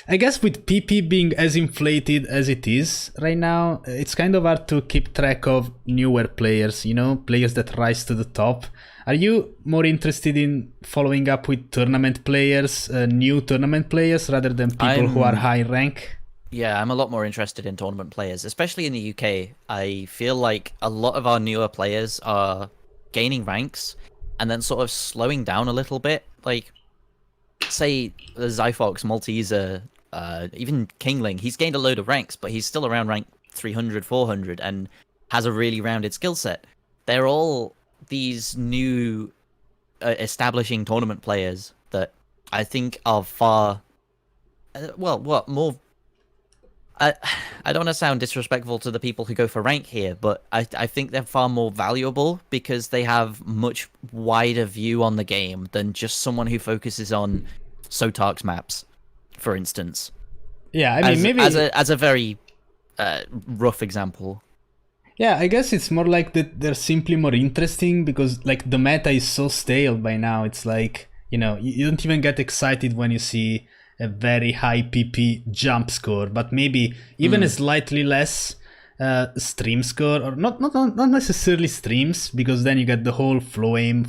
Speaker 1: I guess with PP being as inflated as it is right now, it's kind of hard to keep track of newer players, players that rise to the top. Are you more interested in following up with tournament players, new tournament players, rather than people who are high rank?
Speaker 2: Yeah, I'm a lot more interested in tournament players, especially in the UK. I feel like a lot of our newer players are gaining ranks and then sort of slowing down a little bit. Like, say, the Zyfox, Malteser, even Kingling, he's gained a load of ranks, but he's still around rank 300, 400, and has a really rounded skill set. They're all these new establishing tournament players that I think are far... more... I don't want to sound disrespectful to the people who go for rank here, but I think they're far more valuable because they have much wider view on the game than just someone who focuses on Sotark's maps, for instance.
Speaker 1: Yeah, I mean, maybe...
Speaker 2: As a very rough example.
Speaker 1: Yeah, I guess it's more like that they're simply more interesting because like the meta is so stale by now. It's like, you don't even get excited when you see a very high PP jump score, but maybe even a slightly less stream score, or not necessarily streams, because then you get the whole flow aim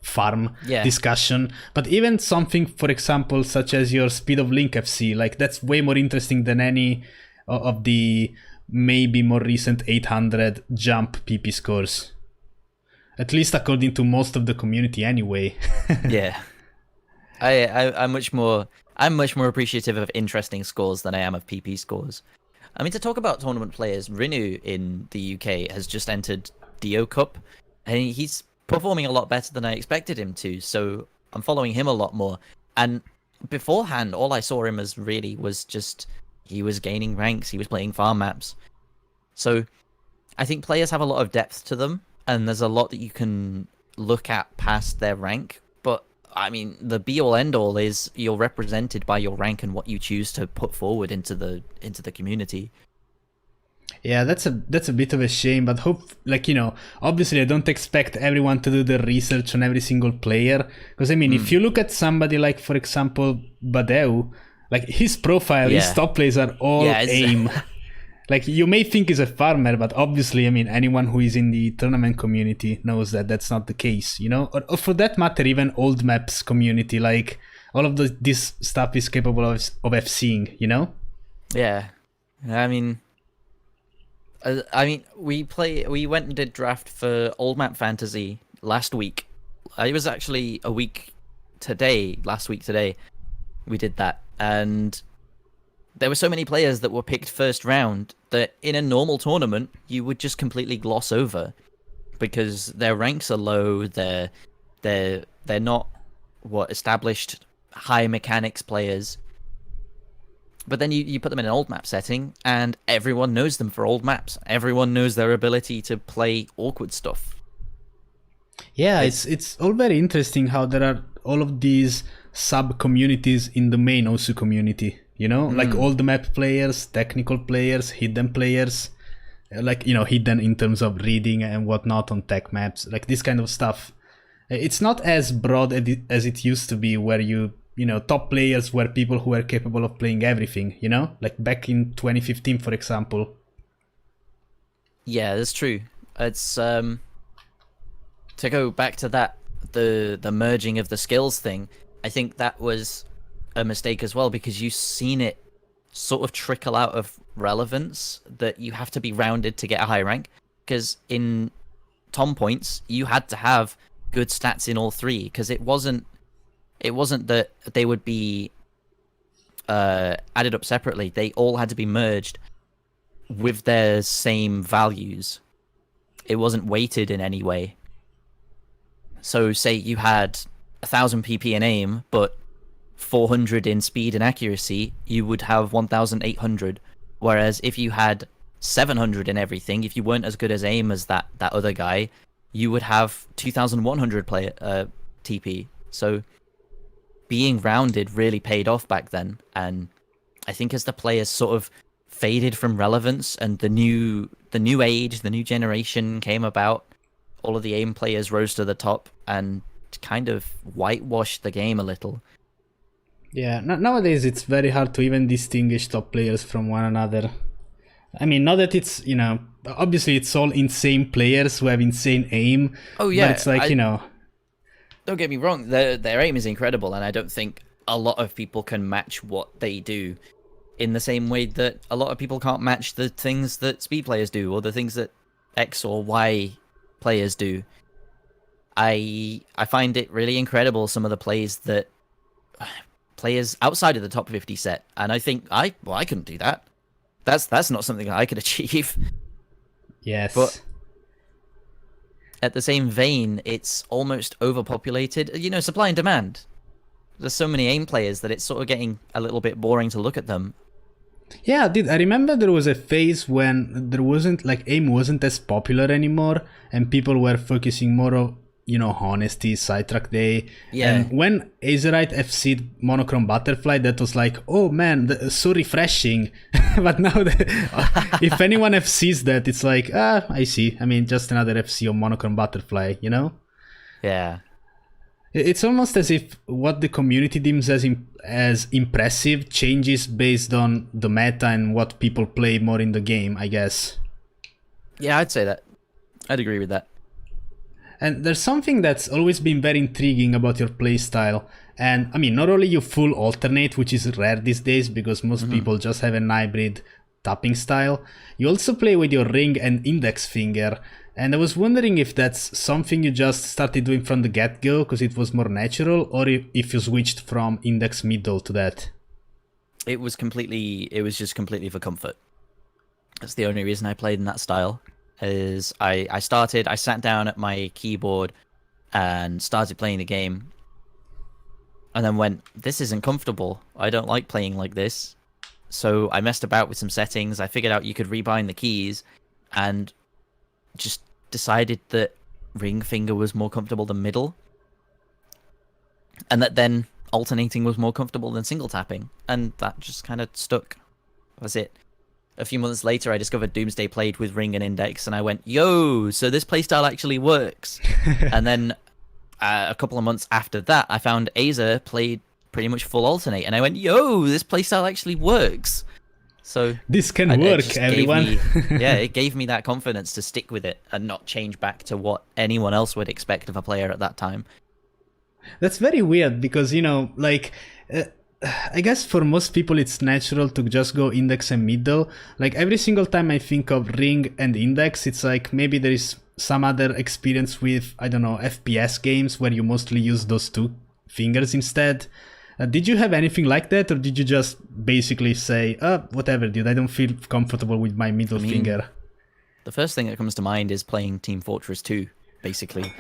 Speaker 1: farm discussion. But even something, for example, such as your Speed of Link FC, like that's way more interesting than any of the maybe more recent 800 jump PP scores, at least according to most of the community anyway.
Speaker 2: Yeah. I'm much more appreciative of interesting scores than I am of PP scores. I mean, to talk about tournament players, Rinu in the UK has just entered Dio Cup, and he's performing a lot better than I expected him to, so I'm following him a lot more. And beforehand, all I saw him as really was just he was gaining ranks, he was playing farm maps. So I think players have a lot of depth to them, and there's a lot that you can look at past their rank. But I mean, the be-all end-all is you're represented by your rank and what you choose to put forward into the community.
Speaker 1: Yeah, that's a bit of a shame, but obviously I don't expect everyone to do the research on every single player, because I mean, if you look at somebody like, for example, Badeu, like his profile, his top plays are all aim. Like, you may think he's a farmer, but obviously, I mean, anyone who is in the tournament community knows that that's not the case, Or for that matter, even old maps community, like, all of this stuff is capable of FCing,
Speaker 2: Yeah. I mean, we went and did draft for Old Map Fantasy last week. It was actually last week today, we did that, and there were so many players that were picked first round that in a normal tournament you would just completely gloss over because their ranks are low. They're not established high mechanics players. But then you put them in an old map setting and everyone knows them for old maps. Everyone knows their ability to play awkward stuff.
Speaker 1: Yeah, it's all very interesting how there are all of these sub communities in the main OSU community. Like old map players, technical players, hidden players, hidden in terms of reading and whatnot on tech maps, like this kind of stuff. It's not as broad as it used to be, where top players were people who were capable of playing everything, like back in 2015, for example.
Speaker 2: Yeah, that's true. It's to go back to that, the merging of the skills thing, I think that was a mistake as well, because you've seen it sort of trickle out of relevance that you have to be rounded to get a high rank, because in Tom points you had to have good stats in all three, because it wasn't that they would be added up separately. They all had to be merged with their same values. It wasn't weighted in any way. So say you had 1,000 PP in aim but 400 in speed and accuracy, you would have 1,800. Whereas if you had 700 in everything, if you weren't as good as aim as that other guy, you would have 2,100 TP. So being rounded really paid off back then. And I think as the players sort of faded from relevance and the new age, the new generation came about, all of the AIM players rose to the top and kind of whitewashed the game a little.
Speaker 1: Yeah, nowadays it's very hard to even distinguish top players from one another. I mean, not that it's, obviously it's all insane players who have insane aim.
Speaker 2: Oh yeah,
Speaker 1: but it's like,
Speaker 2: don't get me wrong, their aim is incredible, and I don't think a lot of people can match what they do in the same way that a lot of people can't match the things that speed players do or the things that X or Y players do. I find it really incredible, some of the plays that players outside of the top 50 set, and I think I couldn't do that. That's not something I could achieve.
Speaker 1: Yes.
Speaker 2: But at the same vein, it's almost overpopulated. Supply and demand. There's so many AIM players that it's sort of getting a little bit boring to look at them.
Speaker 1: Yeah, dude, I remember there was a phase when there wasn't, AIM wasn't as popular anymore, and people were focusing more on, honesty, sidetrack day.
Speaker 2: Yeah.
Speaker 1: And when Azerite FC Monochrome Butterfly, that was like, oh man, so refreshing. But now, if anyone FCs that, it's like, I see. I mean, just another FC on Monochrome Butterfly,
Speaker 2: Yeah.
Speaker 1: It's almost as if what the community deems as impressive changes based on the meta and what people play more in the game, I guess.
Speaker 2: Yeah, I'd say that. I'd agree with that.
Speaker 1: And there's something that's always been very intriguing about your playstyle. And I mean, not only you full alternate, which is rare these days because most people just have an hybrid tapping style, you also play with your ring and index finger. And I was wondering if that's something you just started doing from the get-go because it was more natural, or if you switched from index middle to that.
Speaker 2: It was just completely for comfort. That's the only reason I played in that style. Is I sat down at my keyboard and started playing the game, and then went, this isn't comfortable. I don't like playing like this. So I messed about with some settings. I figured out you could rebind the keys, and just decided that ring finger was more comfortable than middle, and that then alternating was more comfortable than single tapping, and that just kind of stuck. That's it. A few months later, I discovered Doomsday played with ring and index, and I went, yo, so this playstyle actually works. And then a couple of months after that, I found Azer played pretty much full alternate, and I went, yo, this playstyle actually works. So
Speaker 1: this can work, everyone.
Speaker 2: It gave me that confidence to stick with it and not change back to what anyone else would expect of a player at that time.
Speaker 1: That's very weird because, I guess for most people it's natural to just go index and middle. Like every single time I think of ring and index, it's like maybe there is some other experience with, I don't know, FPS games where you mostly use those two fingers instead. Did you have anything like that, or did you just basically say, whatever, dude, I don't feel comfortable with my middle finger?
Speaker 2: The first thing that comes to mind is playing Team Fortress 2, basically.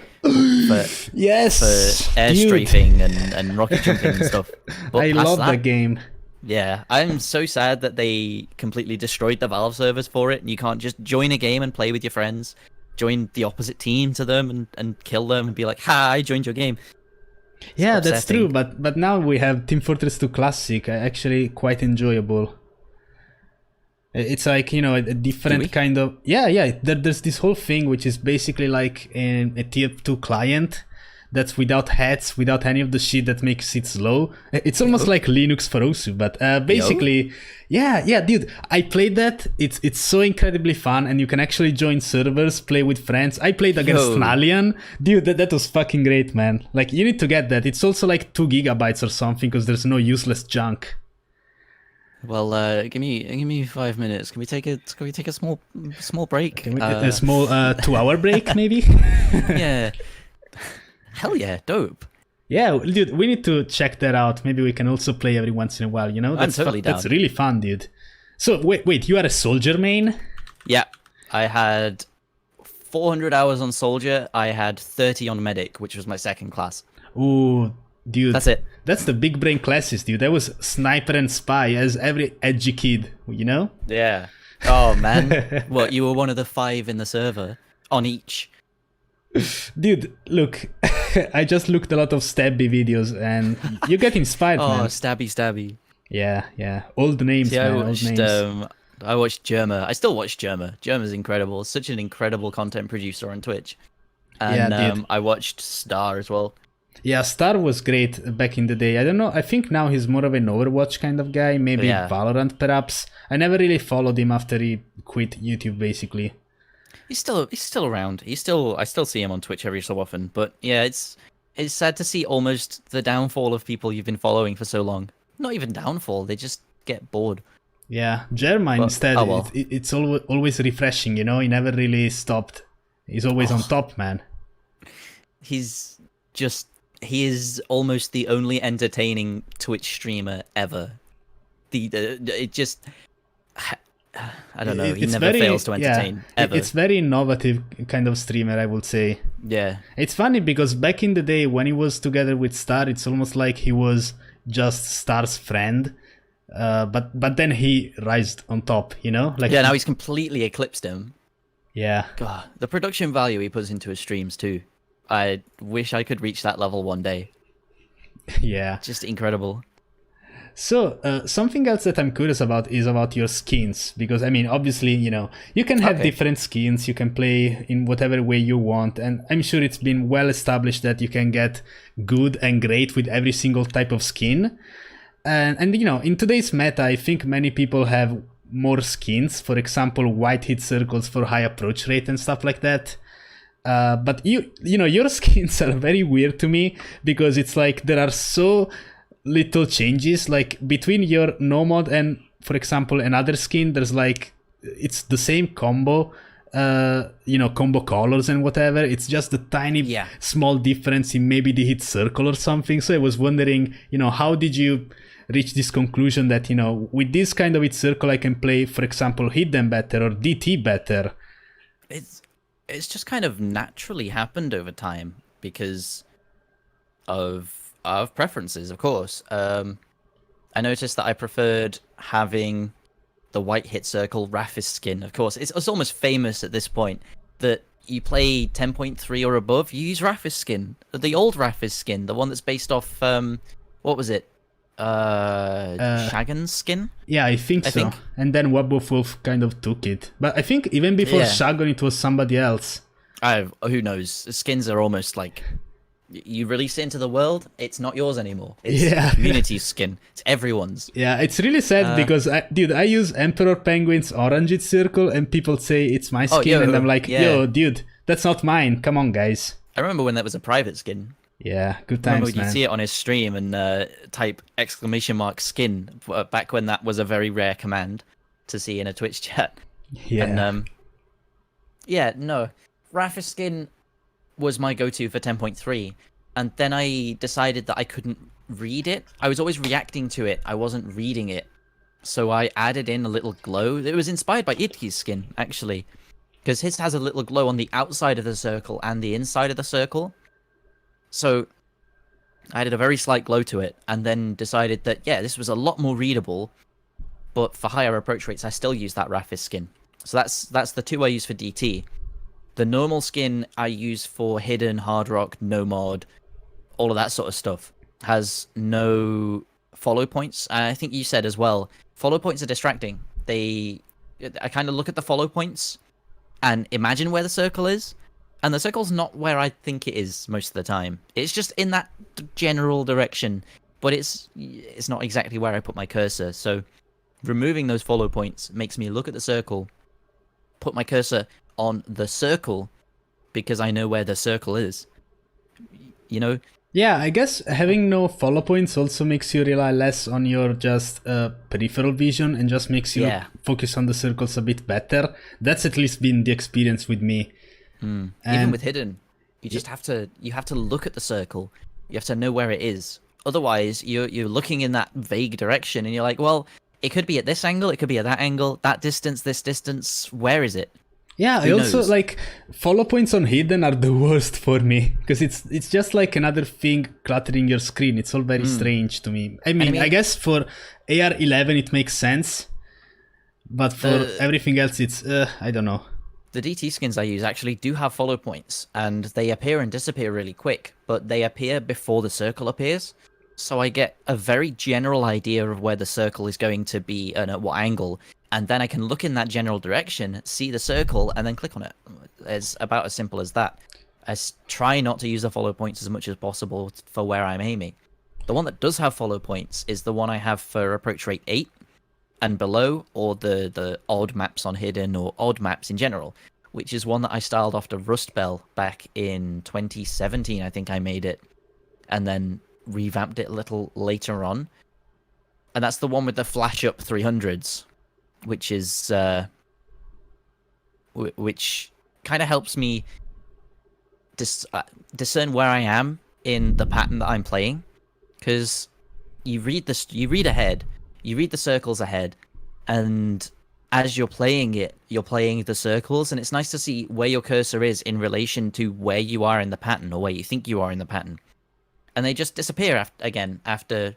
Speaker 1: Yes!
Speaker 2: For air strafing and rocket jumping and stuff. But
Speaker 1: I love that game.
Speaker 2: Yeah, I'm so sad that they completely destroyed the Valve servers for it, and you can't just join a game and play with your friends, join the opposite team to them and kill them and be like, ha, I joined your game.
Speaker 1: Yeah, that's true, but now we have Team Fortress 2 Classic, actually quite enjoyable. It's like, a different kind of... Yeah, there's this whole thing which is basically like a tier 2 client that's without hats, without any of the shit that makes it slow. It's almost like Linux for OSU, but basically... Yeah, dude, I played that. It's so incredibly fun, and you can actually join servers, play with friends. I played against Nalian. Dude, that was fucking great, man. Like, you need to get that. It's also like 2 gigabytes or something, because there's no useless junk.
Speaker 2: Well, give me 5 minutes. Can we take a small break?
Speaker 1: A small 2-hour break, maybe?
Speaker 2: Yeah. Hell yeah, dope.
Speaker 1: Yeah, dude, we need to check that out. Maybe we can also play every once in a while,
Speaker 2: I'm totally down.
Speaker 1: That's really fun, dude. So, wait, you are a soldier main?
Speaker 2: Yeah, I had 400 hours on soldier. I had 30 on medic, which was my second class.
Speaker 1: Ooh, dude.
Speaker 2: That's it.
Speaker 1: That's the big brain classes, dude. That was sniper and spy as every edgy kid,
Speaker 2: Yeah. Oh, man. What, you were one of the 5 in the server on each?
Speaker 1: Dude, look, I just looked a lot of stabby videos and you get inspired,
Speaker 2: Oh,
Speaker 1: man.
Speaker 2: stabby.
Speaker 1: Yeah. Old names,
Speaker 2: See,
Speaker 1: man, old names.
Speaker 2: I watched Germa. I still watch Germa. Germa's incredible. Such an incredible content producer on Twitch. And
Speaker 1: Yeah, dude.
Speaker 2: I watched Star as well.
Speaker 1: Yeah, Star was great back in the day. I don't know, I think now he's more of an Overwatch kind of guy, maybe
Speaker 2: Yeah.
Speaker 1: Valorant perhaps. I never really followed him after he quit YouTube, basically.
Speaker 2: He's still around. I still see him on Twitch every so often. But yeah, it's sad to see almost the downfall of people you've been following for so long. Not even downfall, they just get bored.
Speaker 1: Yeah, Jerma
Speaker 2: But-
Speaker 1: instead,
Speaker 2: oh well.
Speaker 1: it's always refreshing, you know? He never really stopped. He's always on top, man.
Speaker 2: He is almost the only entertaining Twitch streamer ever. It just I don't know. He
Speaker 1: It's
Speaker 2: never
Speaker 1: very-
Speaker 2: fails to entertain
Speaker 1: yeah,
Speaker 2: ever.
Speaker 1: It's very innovative kind of streamer, I would say.
Speaker 2: Yeah.
Speaker 1: It's funny because back in the day when he was together with Star, it's almost like he was just Star's friend. But then he rised on top, you know? Like
Speaker 2: Yeah, now he's completely eclipsed him.
Speaker 1: Yeah.
Speaker 2: God, the production value he puts into his streams too. I wish I could reach that level one day.
Speaker 1: Yeah.
Speaker 2: Just incredible.
Speaker 1: So, something else that I'm curious about is about your skins. Because, I mean, obviously, you know, you can have
Speaker 2: Okay.
Speaker 1: different skins, you can play in whatever way you want. And I'm sure it's been well established that you can get good and great with every single type of skin. And you know, in today's meta, I think many people have more skins. For example, white hit circles for high approach rate and stuff like that. But you know, your skins are very weird to me because it's like there are so little changes. Like between your nomad and, for example, another skin, there's like it's the same combo. You know, combo colors and whatever. It's just a tiny small difference in maybe the hit circle or something. So I was wondering, you know, how did you reach this conclusion that, you know, with this kind of hit circle I can play, for example, Hidden better or DT better?
Speaker 2: It's just kind of naturally happened over time because of preferences, of course. I noticed that I preferred having the white hit circle Raphis skin. Of course, it's almost famous at this point that you play 10.3 or above, you use Raphis skin, the old Raphis skin, the one that's based off what was it? Shagan's skin?
Speaker 1: Yeah, I think so. And then Wobbuff kind of took it. But I think even before Shagan, it was somebody else.
Speaker 2: Who knows? Skins are almost like you release it into the world, it's not yours anymore. It's the community's skin. It's everyone's.
Speaker 1: Yeah, it's really sad because I use Emperor Penguin's orange hit circle and people say it's my skin and I'm like, yo, dude, that's not mine. Come on, guys.
Speaker 2: I remember when that was a private skin.
Speaker 1: Yeah, good times, man.
Speaker 2: You'd see it on his stream and type !skin back when that was a very rare command to see in a Twitch chat.
Speaker 1: Yeah.
Speaker 2: And Raphis skin was my go-to for 10.3, and then I decided that I couldn't read it. I was always reacting to it. I wasn't reading it. So I added in a little glow. It was inspired by Itki's skin, actually, because his has a little glow on the outside of the circle and the inside of the circle. So I added a very slight glow to it, and then decided that, this was a lot more readable, but for higher approach rates, I still use that Raphis skin. So that's the two I use for DT. The normal skin I use for hidden, hard rock, nomad, all of that sort of stuff, has no follow points. And I think you said as well, follow points are distracting. I kind of look at the follow points and imagine where the circle is, and the circle's not where I think it is most of the time. It's just in that general direction, but it's not exactly where I put my cursor. So removing those follow points makes me look at the circle, put my cursor on the circle, because I know where the circle is. You know?
Speaker 1: Yeah, I guess having no follow points also makes you rely less on your just peripheral vision and just makes you focus on the circles a bit better. That's at least been the experience with me.
Speaker 2: Even with hidden, you just have to look at the circle. You have to know where it is. Otherwise, you're looking in that vague direction, and you're like, well, it could be at this angle, it could be at that angle, that distance, this distance. Where is it?
Speaker 1: Yeah, I also like follow points on hidden are the worst for me because it's just like another thing cluttering your screen. It's all very strange to me. I mean, I guess for AR11 it makes sense, but for everything else, it's I don't know.
Speaker 2: The DT skins I use actually do have follow points, and they appear and disappear really quick, but they appear before the circle appears. So I get a very general idea of where the circle is going to be and at what angle, and then I can look in that general direction, see the circle, and then click on it. It's about as simple as that. Try not to use the follow points as much as possible for where I'm aiming. The one that does have follow points is the one I have for approach rate 8 and below, or the odd maps on Hidden, or odd maps in general, which is one that I styled after Rust Bell back in 2017, I think I made it, and then revamped it a little later on. And that's the one with the flash up 300s, which is which kind of helps me discern where I am in the pattern that I'm playing, because you read ahead, you read the circles ahead, and as you're playing it, you're playing the circles, and it's nice to see where your cursor is in relation to where you are in the pattern, or where you think you are in the pattern. And they just disappear after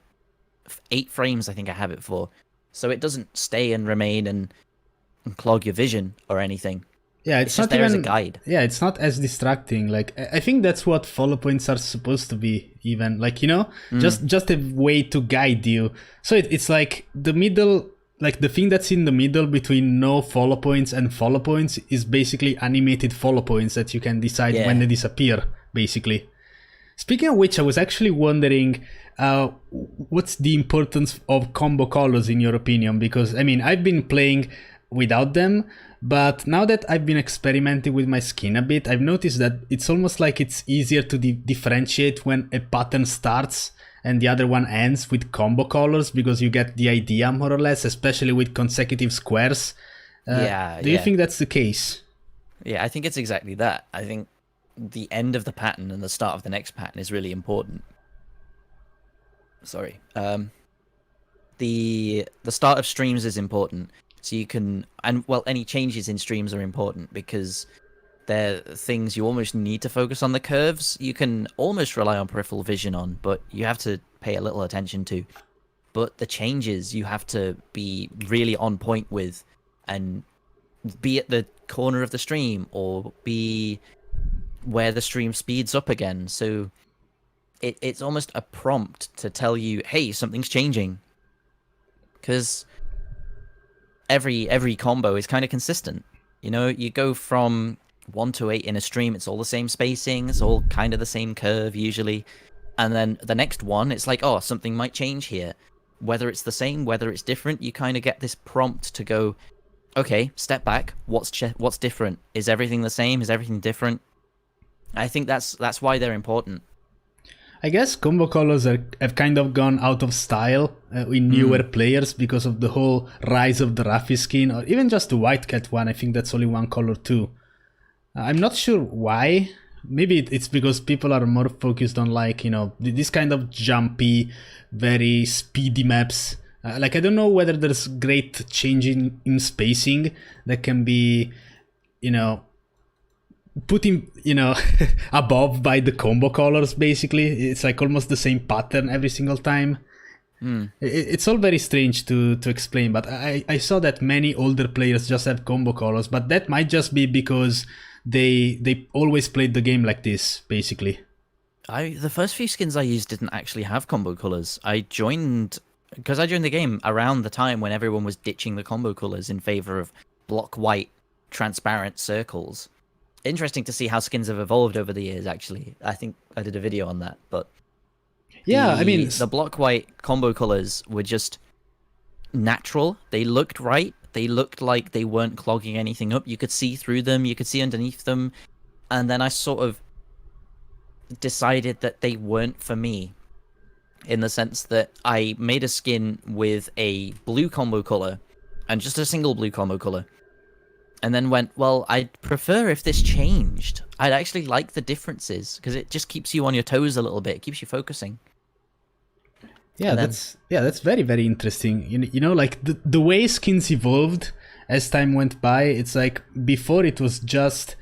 Speaker 2: 8 frames, I think I have it for. So it doesn't stay and remain and clog your vision or anything.
Speaker 1: Yeah, it's not
Speaker 2: there
Speaker 1: even
Speaker 2: as a guide.
Speaker 1: Yeah, it's not as distracting. Like, I think that's what follow points are supposed to be. Even like, just a way to guide you. So it's like the middle, like the thing that's in the middle between no follow points and follow points is basically animated follow points that you can decide when they disappear. Basically. Speaking of which, I was actually wondering, what's the importance of combo colors in your opinion? Because I mean, I've been playing without them, but now that I've been experimenting with my skin a bit, I've noticed that it's almost like it's easier to differentiate when a pattern starts and the other one ends with combo colors, because you get the idea more or less, especially with consecutive squares. Do you think that's the case?
Speaker 2: Yeah, I think it's exactly that. I think the end of the pattern and the start of the next pattern is really important. Sorry. The start of streams is important. So you can, any changes in streams are important because they're things you almost need to focus on. The curves you can almost rely on peripheral vision on, but you have to pay a little attention to. But the changes you have to be really on point with, and be at the corner of the stream or be where the stream speeds up again. So it's almost a prompt to tell you, hey, something's changing. Because every combo is kind of consistent. You go from 1 to 8 in a stream, it's all the same spacing, it's all kind of the same curve usually. And then the next one, it's like, oh, something might change here. Whether it's the same, whether it's different, you kind of get this prompt to go, okay, step back, what's different? Is everything the same? Is everything different? I think that's why they're important.
Speaker 1: I guess combo colors have kind of gone out of style in newer players because of the whole rise of the Raffi skin, or even just the White Cat one. I think that's only one color too. I'm not sure why. Maybe it's because people are more focused on this kind of jumpy, very speedy maps. I don't know whether there's great change in spacing that can be, put in, above by the combo colors. Basically, it's like almost the same pattern every single time. It's all very strange to explain, but I saw that many older players just have combo colors, but that might just be because they always played the game like this, basically.
Speaker 2: The first few skins I used didn't actually have combo colors. I joined the game around the time when everyone was ditching the combo colors in favor of block white transparent circles. Interesting to see how skins have evolved over the years, actually. I think I did a video on that, but
Speaker 1: yeah,
Speaker 2: the block white combo colors were just natural. They looked right. They looked like they weren't clogging anything up. You could see through them. You could see underneath them. And then I sort of decided that they weren't for me, in the sense that I made a skin with a blue combo color and just a single blue combo color. And then went, well, I'd prefer if this changed. I'd actually like the differences because it just keeps you on your toes a little bit. It keeps you focusing.
Speaker 1: Yeah, that's very, very interesting. Like the way skins evolved as time went by. It's like before it was just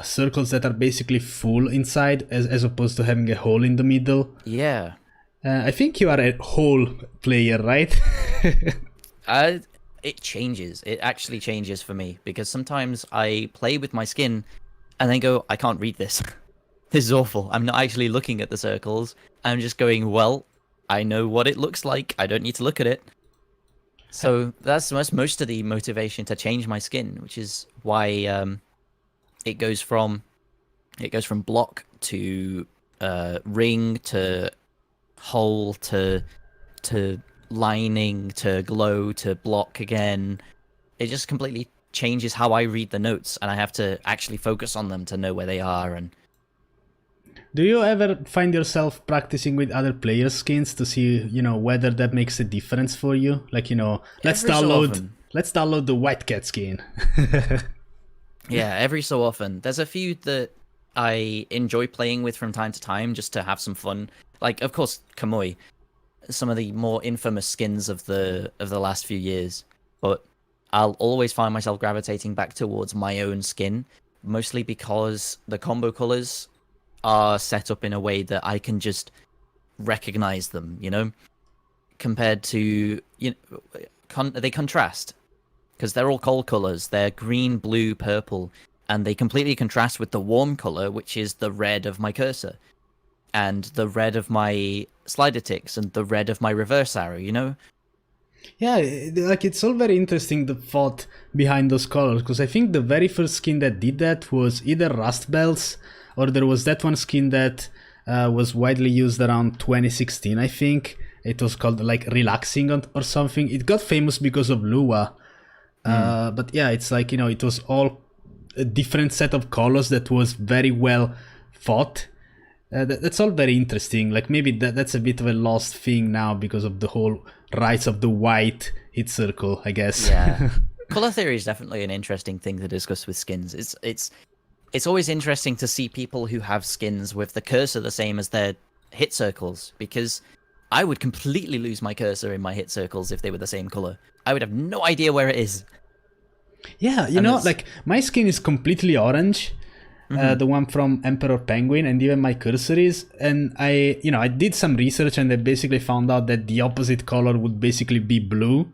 Speaker 1: circles that are basically full inside, as opposed to having a hole in the middle.
Speaker 2: Yeah.
Speaker 1: I think you are a hole player, right?
Speaker 2: it changes. It actually changes for me because sometimes I play with my skin and then go, I can't read this. This is awful. I'm not actually looking at the circles. I'm just going, well, I know what it looks like. I don't need to look at it. So that's most of the motivation to change my skin, which is why it goes from block to ring to hole to lining to glow to block again. It just completely changes how I read the notes, and I have to actually focus on them to know where they are. And
Speaker 1: do you ever find yourself practicing with other players' skins to see, whether that makes a difference for you? Like, let's download the White Cat skin.
Speaker 2: Yeah, every so often. There's a few that I enjoy playing with from time to time just to have some fun. Like, of course, Kamui, some of the more infamous skins of the last few years. But I'll always find myself gravitating back towards my own skin, mostly because the combo colors are set up in a way that I can just recognize them, compared to, they contrast because they're all cold colors. They're green, blue, purple, and they completely contrast with the warm color, which is the red of my cursor and the red of my slider ticks and the red of my reverse arrow,
Speaker 1: Yeah, like it's all very interesting, the thought behind those colors, because I think the very first skin that did that was either Rust Bells, or there was that one skin that was widely used around 2016, I think. It was called like Relaxing or something. It got famous because of Lua. But yeah, it's like, it was all a different set of colors that was very well thought. That's all very interesting. Like maybe that's a bit of a lost thing now because of the whole rise of the white Hitcircle, I guess.
Speaker 2: Yeah. Color theory is definitely an interesting thing to discuss with skins. It's always interesting to see people who have skins with the cursor the same as their hit circles, because I would completely lose my cursor in my hit circles if they were the same color. I would have no idea where it is.
Speaker 1: Yeah, like my skin is completely orange, the one from Emperor Penguin, and even my cursor is. And I did some research and I basically found out that the opposite color would basically be blue.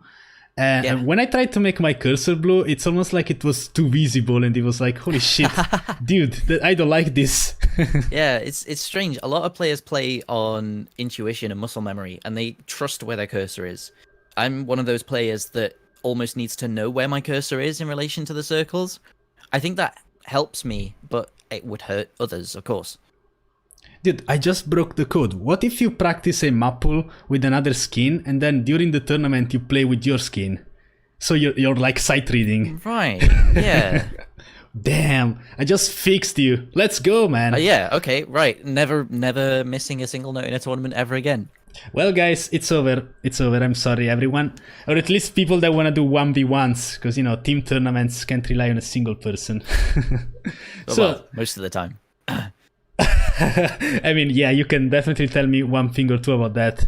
Speaker 1: And when I tried to make my cursor blue, it's almost like it was too visible, and it was like, holy shit, dude, I don't like this.
Speaker 2: Yeah, it's strange. A lot of players play on intuition and muscle memory, and they trust where their cursor is. I'm one of those players that almost needs to know where my cursor is in relation to the circles. I think that helps me, but it would hurt others, of course.
Speaker 1: Dude, I just broke the code. What if you practice a map pool with another skin, and then during the tournament you play with your skin? So you're like sight reading.
Speaker 2: Right, yeah.
Speaker 1: Damn, I just fixed you. Let's go, man.
Speaker 2: Yeah, okay, right. Never missing a single note in a tournament ever again.
Speaker 1: Well, guys, it's over. It's over. I'm sorry, everyone. Or at least people that want to do 1v1s, because, team tournaments can't rely on a single person.
Speaker 2: Well, most of the time.
Speaker 1: I mean, yeah, you can definitely tell me one thing or two about that.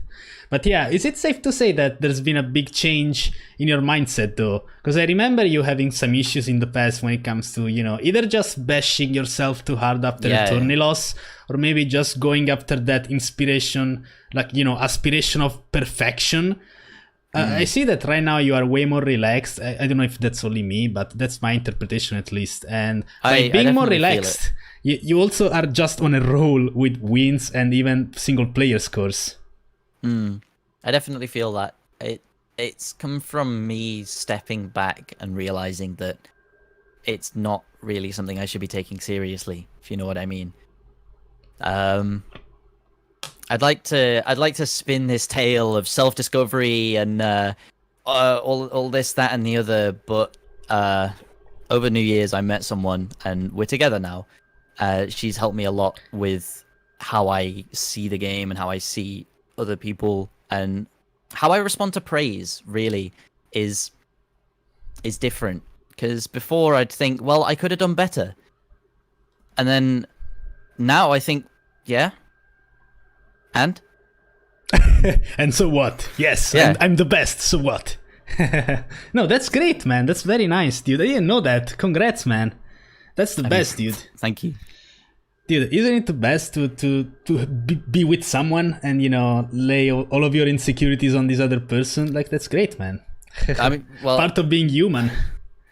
Speaker 1: But yeah, is it safe to say that there's been a big change in your mindset, though? Because I remember you having some issues in the past when it comes to, either just bashing yourself too hard after a tourney loss, or maybe just going after that inspiration, like, aspiration of perfection. I see that right now you are way more relaxed. I don't know if that's only me, but that's my interpretation at least. And by being more relaxed, you also are just on a roll with wins and even single player scores.
Speaker 2: I definitely feel that. It's come from me stepping back and realizing that it's not really something I should be taking seriously, if you know what I mean. I'd like to spin this tale of self-discovery and all this, that, and the other, but over New Year's I met someone and we're together now. She's helped me a lot with how I see the game and how I see other people, and how I respond to praise really is different. Because before I'd think, well, I could have done better, and then now I think, yeah, and
Speaker 1: so what? Yes, yeah. I'm the best, so what? No, that's great, man. That's very nice, dude. I didn't know that. Congrats, man. That's the best, dude.
Speaker 2: Thank you.
Speaker 1: Dude, isn't it the best to be with someone and, lay all of your insecurities on this other person? Like, that's great, man.
Speaker 2: I mean, well,
Speaker 1: Part of being human.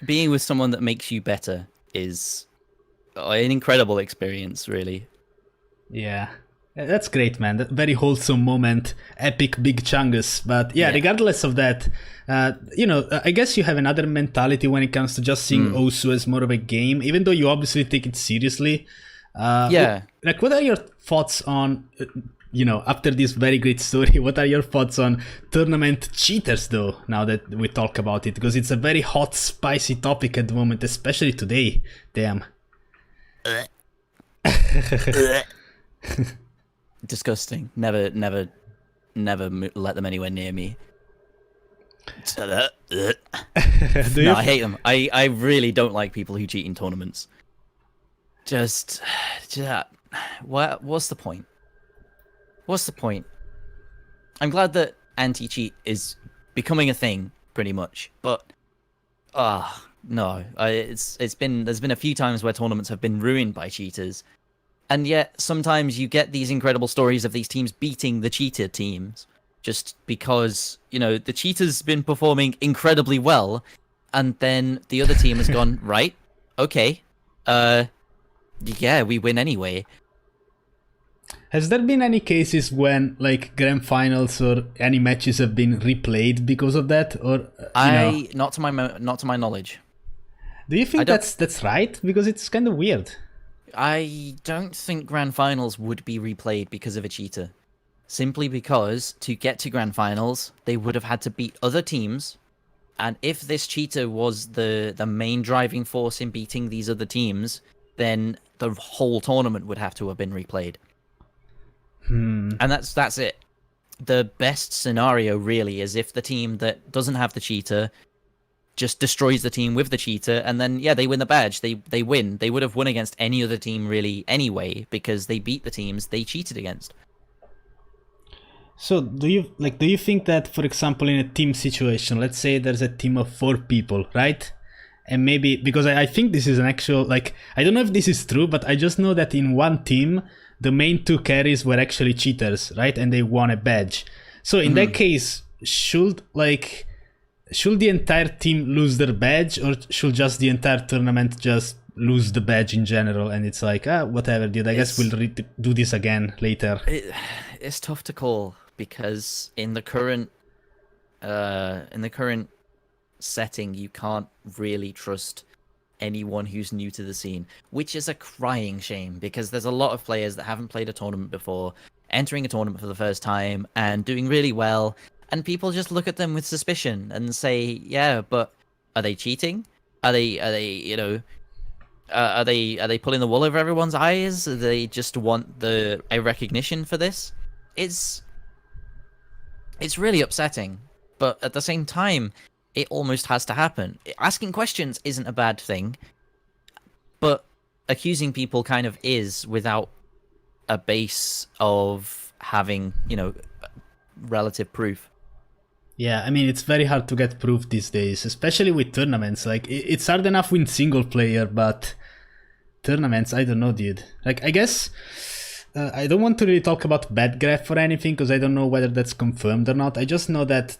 Speaker 2: being with someone that makes you better is an incredible experience, really.
Speaker 1: Yeah. That's great, man. That very wholesome moment, epic big chungus. But yeah, regardless of that, I guess you have another mentality when it comes to just seeing Osu as more of a game, even though you obviously take it seriously. What are your thoughts on, after this very great story, what are your thoughts on tournament cheaters, though, now that we talk about it? Because it's a very hot, spicy topic at the moment, especially today. Damn.
Speaker 2: Disgusting. Never let them anywhere near me. No, I hate them. I really don't like people who cheat in tournaments. Just what's the point? What's the point? I'm glad that anti-cheat is becoming a thing, pretty much. But no, there's been a few times where tournaments have been ruined by cheaters. And yet, sometimes you get these incredible stories of these teams beating the cheater teams just because, the cheater's been performing incredibly well, and then the other team has gone, right, okay, we win anyway.
Speaker 1: Has there been any cases when, like, grand finals or any matches have been replayed because of that? Or
Speaker 2: not to my knowledge.
Speaker 1: Do you think that's right? Because it's kind of weird.
Speaker 2: I don't think grand finals would be replayed because of a cheater. Simply because to get to grand finals, they would have had to beat other teams. And if this cheater was the main driving force in beating these other teams, then the whole tournament would have to have been replayed. And that's it. The best scenario, really, is if the team that doesn't have the cheater just destroys the team with the cheater, and then they win the badge. They win. They would have won against any other team really anyway because they beat the teams they cheated against.
Speaker 1: So do you think that, for example, in a team situation, let's say there's a team of 4 people, right? And maybe because I think this is an actual, I don't know if this is true, but I just know that in one team the main 2 carries were actually cheaters, right? And they won a badge. So in that case, should the entire team lose their badge, or should just the entire tournament just lose the badge in general? And it's like, whatever, dude. I guess we'll do this again later.
Speaker 2: It's tough to call because in the current setting, you can't really trust anyone who's new to the scene, which is a crying shame because there's a lot of players that haven't played a tournament before, entering a tournament for the first time and doing really well. And people just look at them with suspicion and say, "Yeah, but are they cheating? Are they pulling the wool over everyone's eyes? Do they just want a recognition for this?" It's really upsetting, but at the same time, it almost has to happen. Asking questions isn't a bad thing, but accusing people kind of is without a base of having, relative proof.
Speaker 1: Yeah, I mean, it's very hard to get proof these days, especially with tournaments. It's hard enough with single player, but tournaments, I don't know, dude. I guess I don't want to really talk about bad graph or anything, because I don't know whether that's confirmed or not. I just know that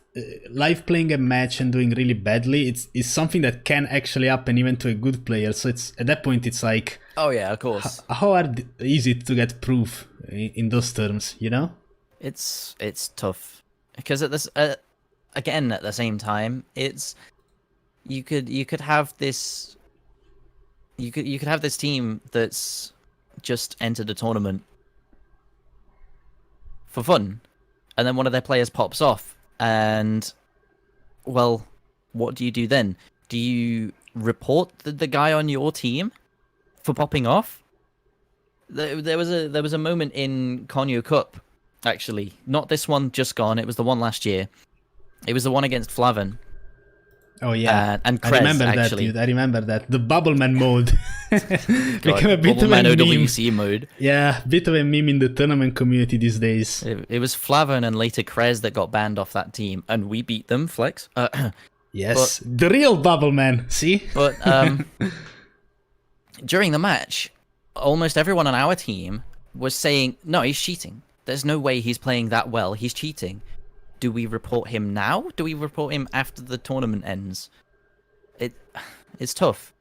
Speaker 1: live playing a match and doing really badly, is something that can actually happen even to a good player. So at that point, it's like...
Speaker 2: Oh yeah, of course.
Speaker 1: How hard is it to get proof in those terms,
Speaker 2: It's tough. Because at this... Again, at the same time, it's you could have this team that's just entered a tournament for fun, and then one of their players pops off, and well, what do you do then? Do you report the guy on your team for popping off? There was a moment in Konyo Cup, actually, not this one just gone. It was the one last year. It was the one against Flavin.
Speaker 1: Oh yeah,
Speaker 2: and Krez,
Speaker 1: I remember
Speaker 2: actually.
Speaker 1: that, dude. I remember that. The Bubbleman mode became a bit
Speaker 2: Bubbleman
Speaker 1: of a meme.
Speaker 2: OWC mode.
Speaker 1: Yeah, bit of a meme in the tournament community these days.
Speaker 2: It was Flavin and later Krez that got banned off that team, and we beat them. Flex.
Speaker 1: Yes, the real Bubbleman. See,
Speaker 2: but during the match, almost everyone on our team was saying, "No, he's cheating. There's no way he's playing that well. He's cheating." do we report him now? Do we report him after the tournament ends? It's tough.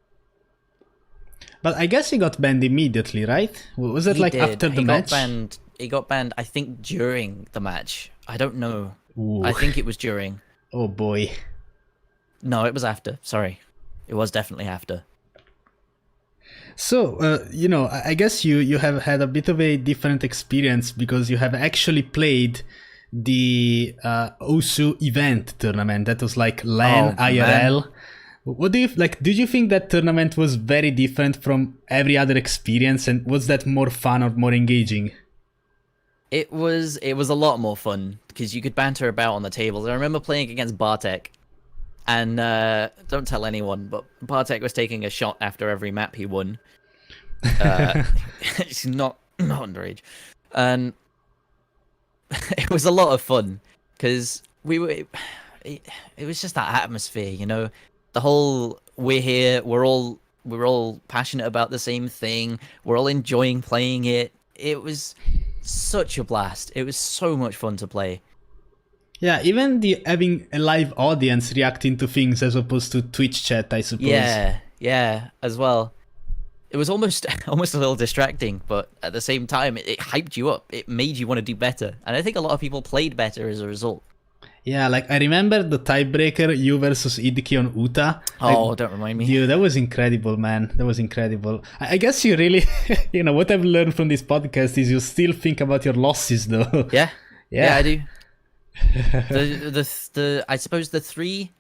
Speaker 1: But I guess he got banned immediately, right? Was that after the match?
Speaker 2: He got banned, I think, during the match. I don't know.
Speaker 1: Ooh.
Speaker 2: I think it was during.
Speaker 1: Oh boy.
Speaker 2: No, it was after. Sorry. It was definitely after.
Speaker 1: So, I guess you have had a bit of a different experience because you have actually played the Osu event tournament. That was like LAN IRL. Man. What do you like? Did you think that tournament was very different from every other experience, and was that more fun or more engaging?
Speaker 2: It was a lot more fun because you could banter about on the tables. I remember playing against Bartek, and don't tell anyone, but Bartek was taking a shot after every map he won. It's not underage, and it was a lot of fun because it was just that atmosphere, you know. The whole we're here, we're all passionate about the same thing, we're all enjoying playing it. It was such a blast. It was so much fun to play.
Speaker 1: Yeah, even having a live audience reacting to things as opposed to Twitch chat, I suppose.
Speaker 2: Yeah, as well. It was almost a little distracting, but at the same time, it hyped you up. It made you want to do better, and I think a lot of people played better as a result.
Speaker 1: Yeah, like I remember the tiebreaker, you versus Idki on Uta.
Speaker 2: Oh, don't remind me.
Speaker 1: Dude, that was incredible, man. That was incredible. I guess you really, what I've learned from this podcast is you still think about your losses, though.
Speaker 2: Yeah, I do. I suppose the three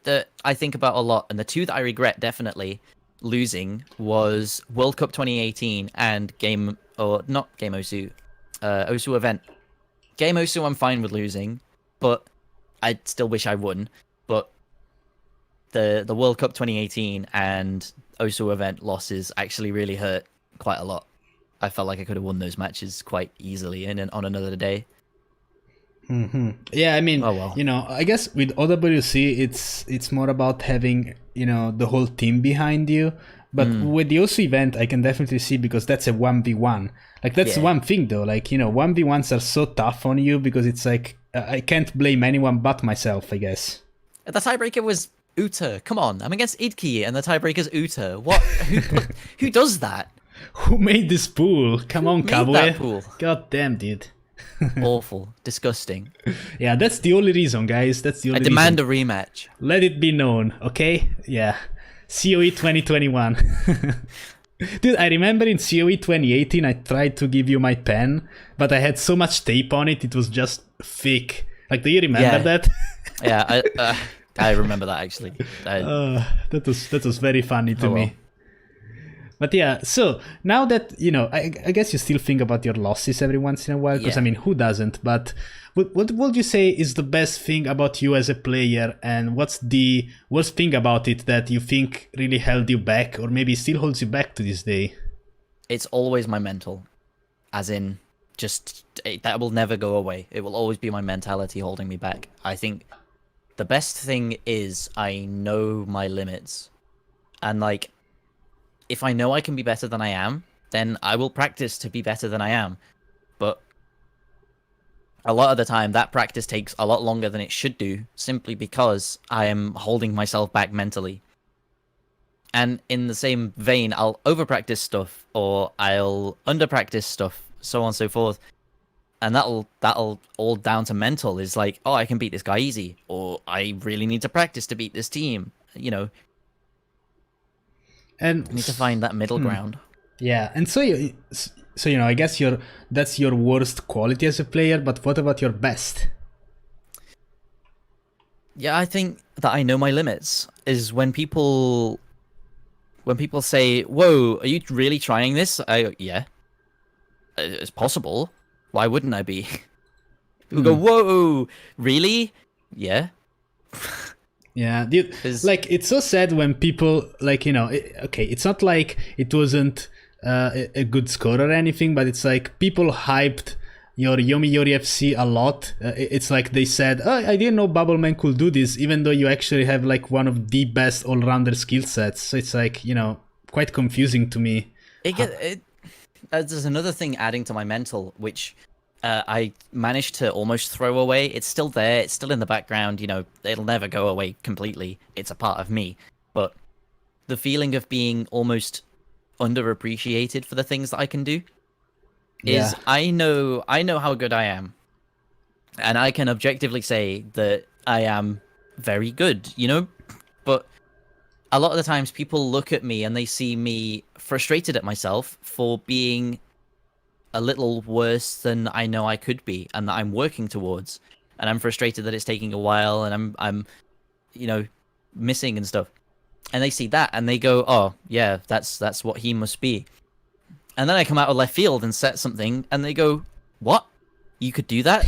Speaker 2: that I think about a lot, and the two that I regret definitely losing was World Cup 2018 and Osu event. Game Osu, I'm fine with losing, but I still wish I won. But the World Cup 2018 and Osu event losses actually really hurt quite a lot. I felt like I could have won those matches quite easily on another day.
Speaker 1: Mm-hmm. Yeah, I mean, I guess with OWC, it's more about having, the whole team behind you. But with the Osu event, I can definitely see, because that's a 1v1. Like, that's one thing, though. Like, 1v1s are so tough on you because it's like, I can't blame anyone but myself, I guess.
Speaker 2: The tiebreaker was Uta. Come on, I'm against Idki, and the tiebreaker's Uta. What? Who does that?
Speaker 1: Who made this pool? Come on, Cowboy.
Speaker 2: That pool?
Speaker 1: God damn, dude.
Speaker 2: Awful. Disgusting.
Speaker 1: Yeah, that's the only reason, guys. That's the only reason.
Speaker 2: I demand a rematch.
Speaker 1: Let it be known, okay? Yeah. COE 2021. Dude, I remember in COE 2018, I tried to give you my pen, but I had so much tape on it, it was just thick. Like, do you remember that?
Speaker 2: Yeah, I remember that, actually.
Speaker 1: That was very funny to me. But yeah, so now that, I guess you still think about your losses every once in a while, because I mean, who doesn't? But what would you say is the best thing about you as a player, and what's the worst thing about it that you think really held you back, or maybe still holds you back to this day?
Speaker 2: It's always my mental, as in, that will never go away. It will always be my mentality holding me back. I think the best thing is I know my limits, and like, if I know I can be better than I am, then I will practice to be better than I am. But a lot of the time, that practice takes a lot longer than it should do, simply because I am holding myself back mentally. And in the same vein, I'll over-practice stuff, or I'll under-practice stuff, so on and so forth. And that'll all down to mental, is like, oh, I can beat this guy easy, or I really need to practice to beat this team,
Speaker 1: And
Speaker 2: I need to find that middle ground.
Speaker 1: Yeah, and so I guess that's your worst quality as a player, but what about your best?
Speaker 2: Yeah, I think that I know my limits is when people say, "Whoa, are you really trying this?" I go, "Yeah. It's possible. Why wouldn't I be?" People go, "Whoa, really?" Yeah.
Speaker 1: Yeah, dude, like, it's so sad when people, like, it's not like it wasn't a good score or anything, but it's like people hyped your Yomi Yori FC a lot. It's like they said, oh, I didn't know Bubbleman could do this, even though you actually have, like, one of the best all-rounder skill sets. So it's like, quite confusing to me.
Speaker 2: There's another thing adding to my mental, which I managed to almost throw away. It's still there. It's still in the background. It'll never go away completely. It's a part of me. But the feeling of being almost underappreciated for the things that I can do is
Speaker 1: Yeah.
Speaker 2: I know how good I am. And I can objectively say that I am very good, But a lot of the times people look at me and they see me frustrated at myself for being a little worse than I know I could be and that I'm working towards. And I'm frustrated that it's taking a while and I'm missing and stuff. And they see that and they go, "Oh, yeah, that's what he must be." And then I come out of left field and set something and they go, "What? You could do that?"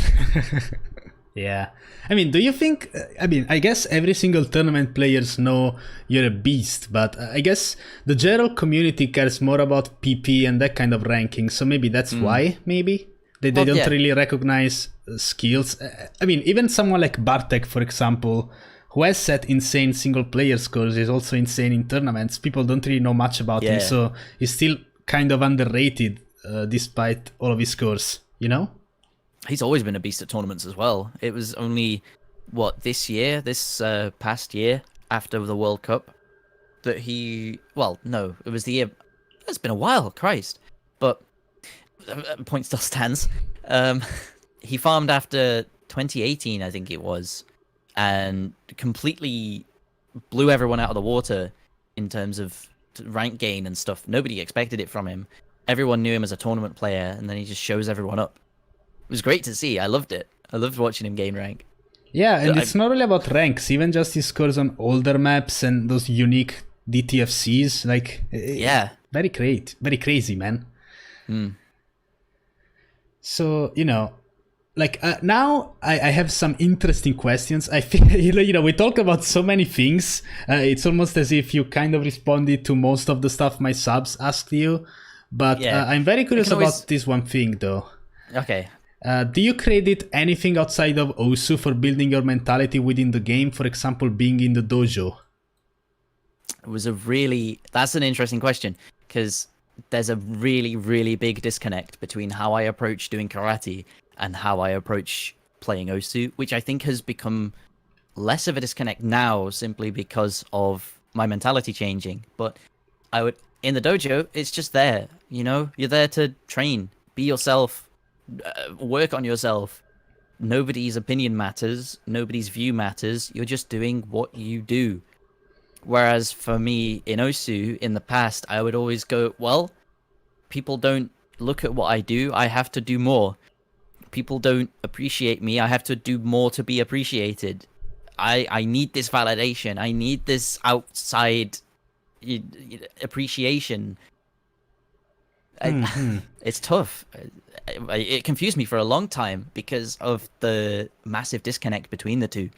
Speaker 1: Yeah. I mean, do you think, I guess every single tournament players know you're a beast, but I guess the general community cares more about PP and that kind of ranking, so maybe that's why, maybe? They
Speaker 2: Well,
Speaker 1: don't
Speaker 2: yeah.
Speaker 1: really recognize skills. Even someone like Bartek, for example, who has set insane single player scores, is also insane in tournaments. People don't really know much about him,
Speaker 2: Yeah.
Speaker 1: so he's still kind of underrated despite all of his scores, you know?
Speaker 2: He's always been a beast at tournaments as well. It was only, this past year after the World Cup that it was the year. It's been a while, Christ. But point still stands. He farmed after 2018, I think it was, and completely blew everyone out of the water in terms of rank gain and stuff. Nobody expected it from him. Everyone knew him as a tournament player, and then he just shows everyone up. It was great to see. I loved it. I loved watching him gain rank.
Speaker 1: Yeah, and it's not really about ranks, even just his scores on older maps and those unique DTFCs.
Speaker 2: Yeah.
Speaker 1: Very great. Very crazy, man. So, now I have some interesting questions. I feel, we talk about so many things. It's almost as if you kind of responded to most of the stuff my subs asked you. But
Speaker 2: Yeah.
Speaker 1: I'm very curious
Speaker 2: always-
Speaker 1: about this one thing, though.
Speaker 2: Okay.
Speaker 1: Do you credit anything outside of Osu for building your mentality within the game? For example, being in the dojo?
Speaker 2: That's an interesting question, because there's a really, really big disconnect between how I approach doing karate and how I approach playing Osu, which I think has become less of a disconnect now simply because of my mentality changing. But in the dojo, it's just there, you're there to train, be yourself, work on yourself. Nobody's opinion matters, nobody's view matters. You're just doing what you do. Whereas for me in Osu in the past, I would always go, well, people don't look at what I do, I have to do more. People don't appreciate me, I have to do more to be appreciated. I need this validation, I need this outside appreciation. It's tough. It confused me for a long time because of the massive disconnect between the two.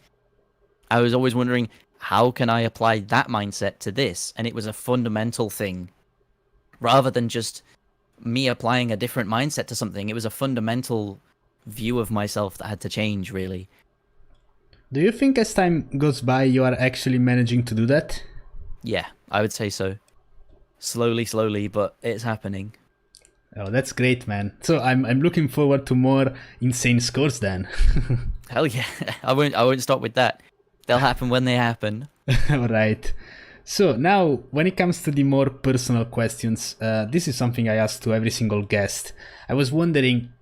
Speaker 2: I was always wondering, how can I apply that mindset to this? And it was a fundamental thing. Rather than just me applying a different mindset to something, it was a fundamental view of myself that had to change, really.
Speaker 1: Do you think as time goes by, you are actually managing to do that?
Speaker 2: Yeah, I would say so. Slowly, but it's happening.
Speaker 1: Oh, that's great, man. So I'm looking forward to more insane scores then.
Speaker 2: Hell yeah. I won't stop with that. They'll happen when they happen.
Speaker 1: Right. So now, when it comes to the more personal questions, this is something I ask to every single guest. I was wondering,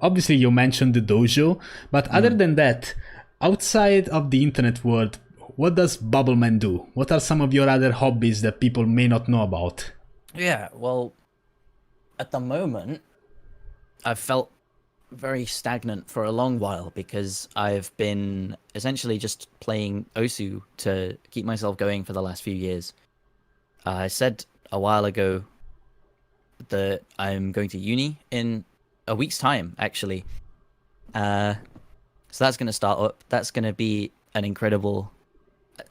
Speaker 1: obviously you mentioned the dojo, but other than that, outside of the internet world, what does Bubbleman do? What are some of your other hobbies that people may not know about?
Speaker 2: Yeah, well, at the moment, I've felt very stagnant for a long while because I've been essentially just playing Osu to keep myself going for the last few years. I said a while ago that I'm going to uni in a week's time, actually. So that's going to start up. That's going to be an incredible,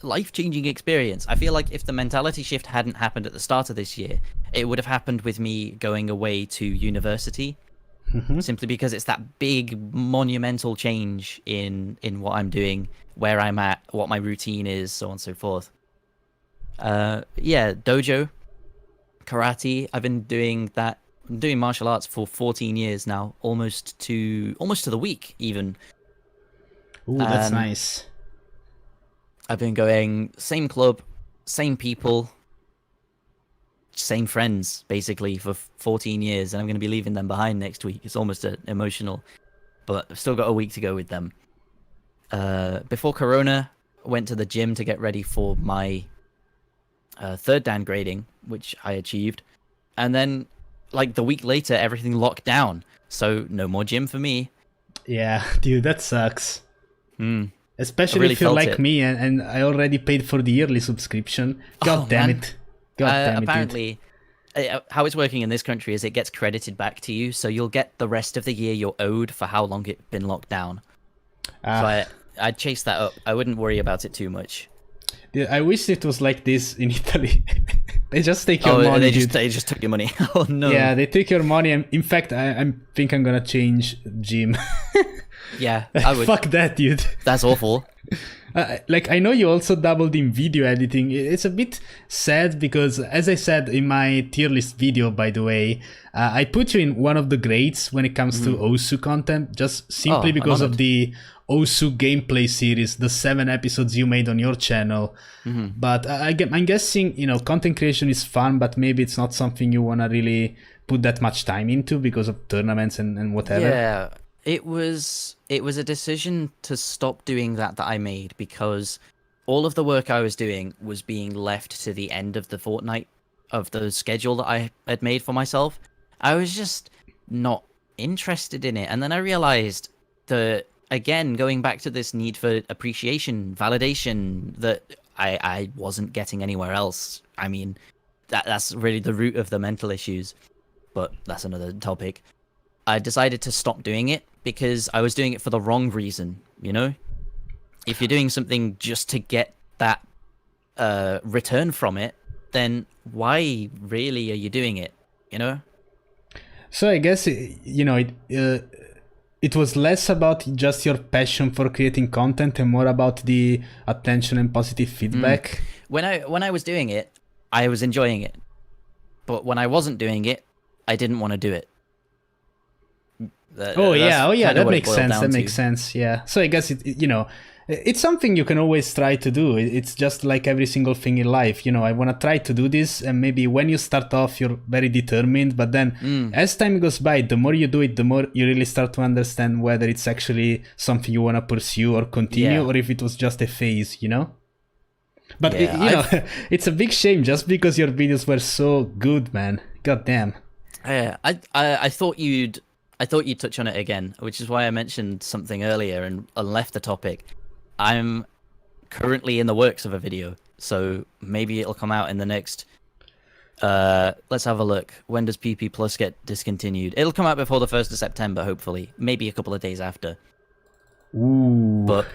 Speaker 2: life-changing experience. I feel like if the mentality shift hadn't happened at the start of this year, it would have happened with me going away to university. Simply because it's that big monumental change in what I'm doing, where I'm at, what my routine is, so on and so forth. Dojo, karate, I've been doing that I'm doing martial arts for 14 years now, almost to the week even.
Speaker 1: Ooh, that's nice.
Speaker 2: I've been going same club, same people, same friends basically for 14 years, and I'm going to be leaving them behind next week. It's almost emotional, but I've still got a week to go with them. Before Corona, I went to the gym to get ready for my third Dan grading, which I achieved, and then like the week later, everything locked down, so no more gym for me.
Speaker 1: Yeah, dude, that sucks. Especially
Speaker 2: really
Speaker 1: if you're
Speaker 2: felt
Speaker 1: like
Speaker 2: it.
Speaker 1: me and I already paid for the yearly subscription. God damn
Speaker 2: man.
Speaker 1: it. God damn it.
Speaker 2: Apparently, how it's working in this country is it gets credited back to you, so you'll get the rest of the year you're owed for how long it's been locked down. So I'd chase that up. I wouldn't worry about it too much.
Speaker 1: Dude, I wish it was like this in Italy. They just take your money.
Speaker 2: They just took your money. Oh no.
Speaker 1: Yeah, they take your money. And in fact, I think I'm gonna change gym.
Speaker 2: Yeah, I would.
Speaker 1: Fuck that, dude.
Speaker 2: That's awful.
Speaker 1: Like, I know you also dabbled in video editing. It's a bit sad because, as I said in my tier list video, by the way, I put you in one of the grades when it comes to OSU content, just simply because of the OSU gameplay series, the 7 episodes you made on your channel. But I'm guessing, you know, content creation is fun, but maybe it's not something you want to really put that much time into because of tournaments and whatever.
Speaker 2: Yeah. It was a decision to stop doing that I made because all of the work I was doing was being left to the end of the fortnight of the schedule that I had made for myself. I was just not interested in it. And then I realized that, again, going back to this need for appreciation, validation, that I wasn't getting anywhere else. I mean, that's really the root of the mental issues, but that's another topic. I decided to stop doing it because I was doing it for the wrong reason, you know? If you're doing something just to get that return from it, then why really are you doing it, you know?
Speaker 1: So I guess, you know, it was less about just your passion for creating content and more about the attention and positive feedback.
Speaker 2: When I was doing it, I was enjoying it. But when I wasn't doing it, I didn't want to do it.
Speaker 1: That makes sense. Yeah. So I guess it's something you can always try to do. It's just like every single thing in life. You know, I want to try to do this, and maybe when you start off, you're very determined. But then, as time goes by, the more you do it, the more you really start to understand whether it's actually something you want to pursue or continue, or if it was just a phase. You know. But it's a big shame just because your videos were so good, man. God damn.
Speaker 2: Yeah, I thought you'd touch on it again, which is why I mentioned something earlier and left the topic. I'm currently in the works of a video, so maybe it'll come out in the next... let's have a look. When does PP Plus get discontinued? It'll come out before the 1st of September, hopefully. Maybe a couple of days after.
Speaker 1: Ooh.
Speaker 2: But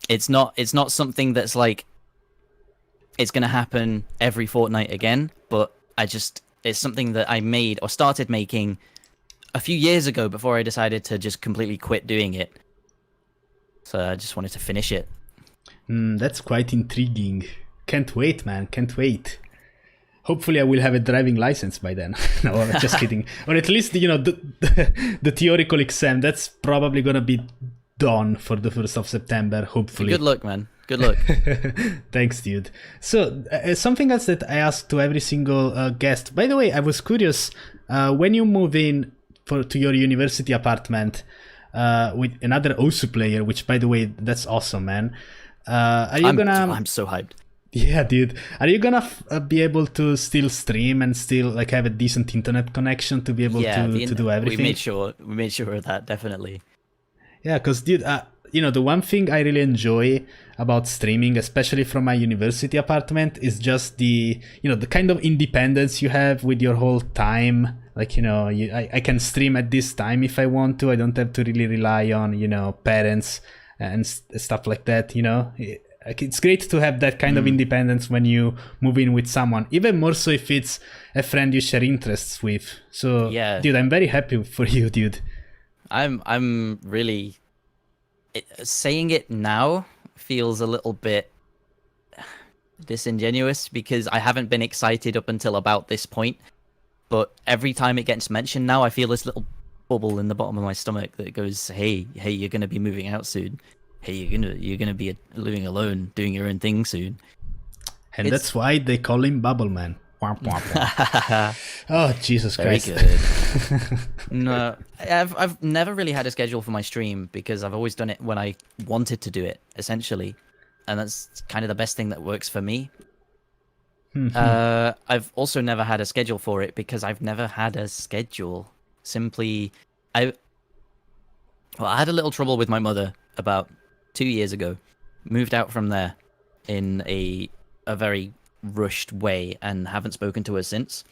Speaker 2: it's not something that's like... It's going to happen every fortnight again, but it's something that I made or started making a few years ago before I decided to just completely quit doing it. So I just wanted to finish it.
Speaker 1: That's quite intriguing. Can't wait, man. Can't wait. Hopefully I will have a driving license by then. No, just kidding. Or at least, the theoretical exam, that's probably going to be done for the 1st of September, hopefully.
Speaker 2: Good luck, man. Good luck.
Speaker 1: Thanks, dude. So, something else that I ask to every single guest. By the way, I was curious, when you move in to your university apartment with another OSU player, which, by the way, that's awesome, man.
Speaker 2: I'm so hyped.
Speaker 1: Yeah, dude. Are you gonna be able to still stream and still like have a decent internet connection to be able to do everything?
Speaker 2: We made sure of that, definitely.
Speaker 1: Yeah, because, dude, the one thing I really enjoy about streaming, especially from my university apartment, is just the kind of independence you have with your whole time. Like, I can stream at this time if I want to. I don't have to really rely on, parents and stuff like that, It's great to have that kind of independence when you move in with someone, even more so if it's a friend you share interests with. So, yeah, dude, I'm very happy for you, dude.
Speaker 2: I'm really... saying it now feels a little bit disingenuous because I haven't been excited up until about this point. But every time it gets mentioned now, I feel this little bubble in the bottom of my stomach that goes, "Hey, you're gonna be moving out soon. Hey, you're gonna be living alone, doing your own thing soon."
Speaker 1: And that's why they call him Bubbleman. Womp, womp, womp. Oh, Jesus
Speaker 2: Very
Speaker 1: Christ.
Speaker 2: good. No, I've never really had a schedule for my stream because I've always done it when I wanted to do it, essentially, and that's kind of the best thing that works for me. I've also never had a schedule for it because I've never had a schedule. Simply, I had a little trouble with my mother about 2 years ago. Moved out from there in a very rushed way and haven't spoken to her since.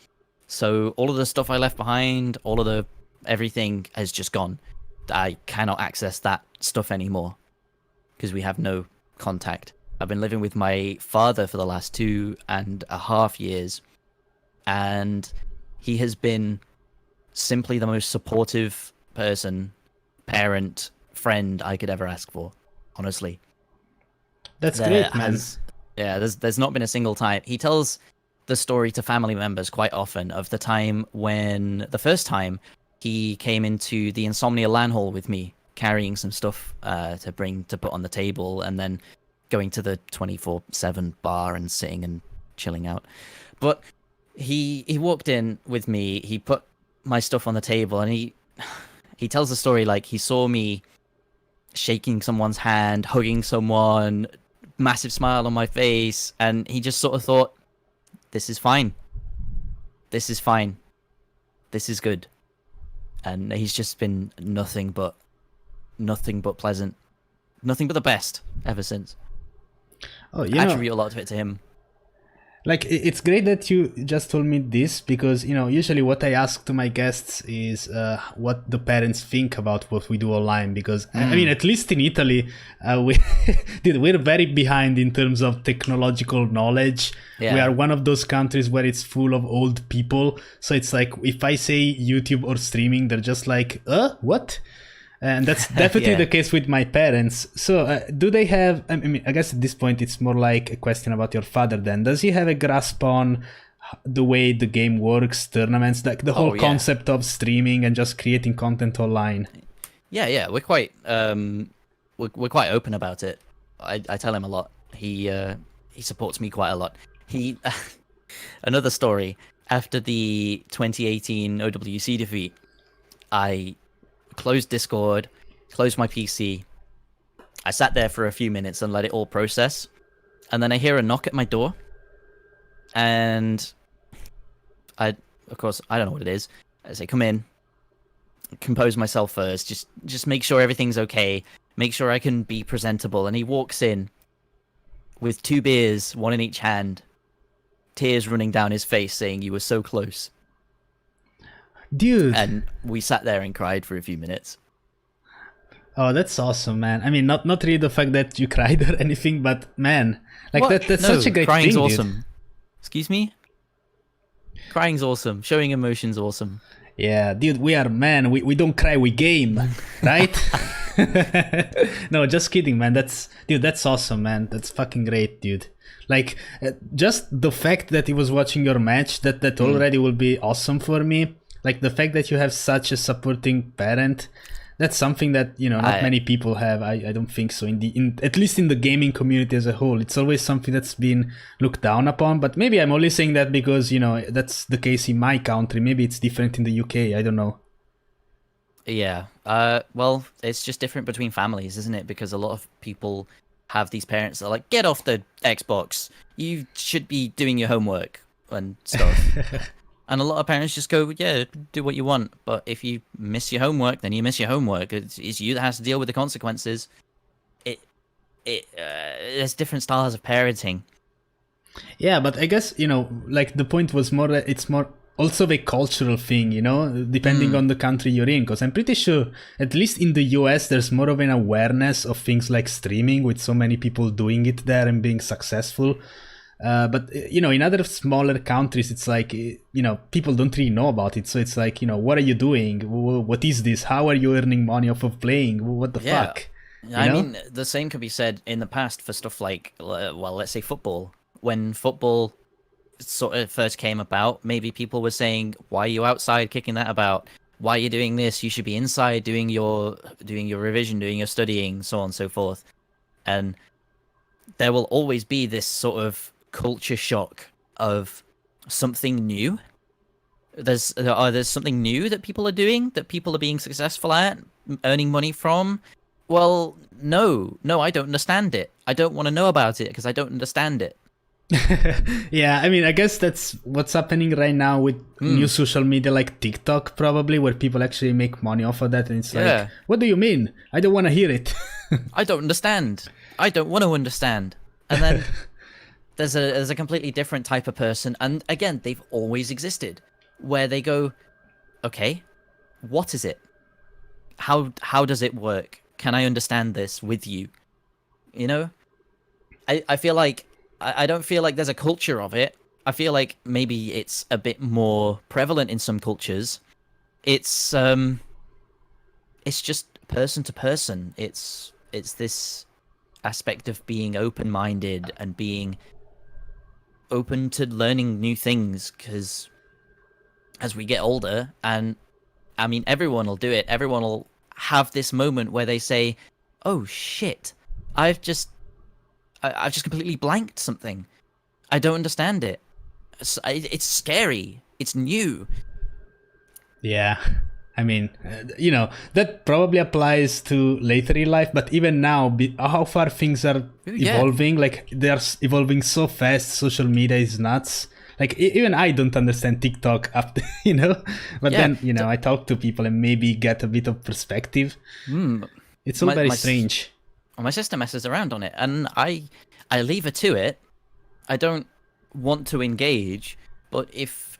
Speaker 2: So all of the stuff I left behind, all of the everything has just gone. I cannot access that stuff anymore because we have no contact. I've been living with my father for the last 2.5 years, and he has been simply the most supportive person, parent, friend I could ever ask for, honestly.
Speaker 1: That's great, man.
Speaker 2: There's not been a single time. He tells the story to family members quite often of the first time he came into the Insomnia LAN hall with me, carrying some stuff to put on the table, and then going to the 24/7 bar and sitting and chilling out. But he walked in with me, he put my stuff on the table, and he tells the story like he saw me shaking someone's hand, hugging someone, massive smile on my face, and he just sort of thought, this is fine. This is fine. This is good. And he's just been nothing but pleasant. Nothing but the best ever since.
Speaker 1: Oh,
Speaker 2: I attribute a lot of it to him.
Speaker 1: Like, it's great that you just told me this because, usually what I ask to my guests is what the parents think about what we do online. Because, I mean, at least in Italy, we're very behind in terms of technological knowledge. Yeah. We are one of those countries where it's full of old people. So it's like, if I say YouTube or streaming, they're just like, what? And that's definitely the case with my parents. So do they have, I mean, I guess at this point it's more like a question about your father then. Does he have a grasp on the way the game works, tournaments, like the whole concept of streaming and just creating content online?
Speaker 2: Yeah, we're quite we're quite open about it. I tell him a lot. He supports me quite a lot. He another story, after the 2018 OWC defeat, I closed Discord, closed my PC. I sat there for a few minutes and let it all process. And then I hear a knock at my door. And of course, I don't know what it is. I say, come in. Compose myself first. Just make sure everything's okay. Make sure I can be presentable. And he walks in with 2 beers, one in each hand. Tears running down his face saying, "You were so close."
Speaker 1: Dude.
Speaker 2: And we sat there and cried for a few minutes.
Speaker 1: Oh, that's awesome, man. I mean, not really the fact that you cried or anything, but man, like that's such a great
Speaker 2: crying's
Speaker 1: thing,
Speaker 2: awesome.
Speaker 1: Dude.
Speaker 2: Excuse me? Crying's awesome. Showing emotion's awesome.
Speaker 1: Yeah, dude, we are men. We don't cry, we game, right? No, just kidding, man. That's awesome, man. That's fucking great, dude. Like, just the fact that he was watching your match, that already will be awesome for me. Like, the fact that you have such a supporting parent, that's something that, not many people have. I don't think so. At least in the gaming community as a whole, it's always something that's been looked down upon. But maybe I'm only saying that because, that's the case in my country. Maybe it's different in the UK. I don't know.
Speaker 2: Yeah. Well, it's just different between families, isn't it? Because a lot of people have these parents that are like, get off the Xbox. You should be doing your homework and stuff. And a lot of parents just go, yeah, do what you want. But if you miss your homework, then you miss your homework. It's you that has to deal with the consequences. There's different styles of parenting.
Speaker 1: Yeah, but I guess, like the point was more that it's more also a cultural thing, depending on the country you're in. Because I'm pretty sure, at least in the US, there's more of an awareness of things like streaming with so many people doing it there and being successful. But, in other smaller countries, it's like, people don't really know about it. So it's like, what are you doing? What is this? How are you earning money off of playing? What the fuck?
Speaker 2: I mean, the same could be said in the past for stuff like, well, let's say football. When football sort of first came about, maybe people were saying, "Why are you outside kicking that about? Why are you doing this? You should be inside doing your revision, doing your studying, so on and so forth." And there will always be this sort of culture shock of something new. There's something new that people are doing, that people are being successful at, earning money from. Well, no, I don't understand it. I don't want to know about it because I don't understand it.
Speaker 1: Yeah, I mean, I guess that's what's happening right now with new social media like TikTok, probably, where people actually make money off of that. And it's like, what do you mean? I don't want to hear it.
Speaker 2: I don't understand. I don't want to understand. And then there's a completely different type of person. And again, they've always existed, where they go, okay, what is it? How does it work? Can I understand this with you? You know? I feel like I don't feel like there's a culture of it. I feel like maybe it's a bit more prevalent in some cultures. It's just person to person. It's this aspect of being open-minded and being open to learning new things, because as we get older, and I mean, everyone will do it. Everyone will have this moment where they say, "Oh shit, I've just completely blanked something. I don't understand it. It's scary. It's new."
Speaker 1: Yeah. I mean, that probably applies to later in life, but even now, how far things are evolving, like they're evolving so fast, social media is nuts. Like, even I don't understand TikTok after, but then, I talk to people and maybe get a bit of perspective. It's all very strange.
Speaker 2: My sister messes around on it, and I leave her to it. I don't want to engage, but if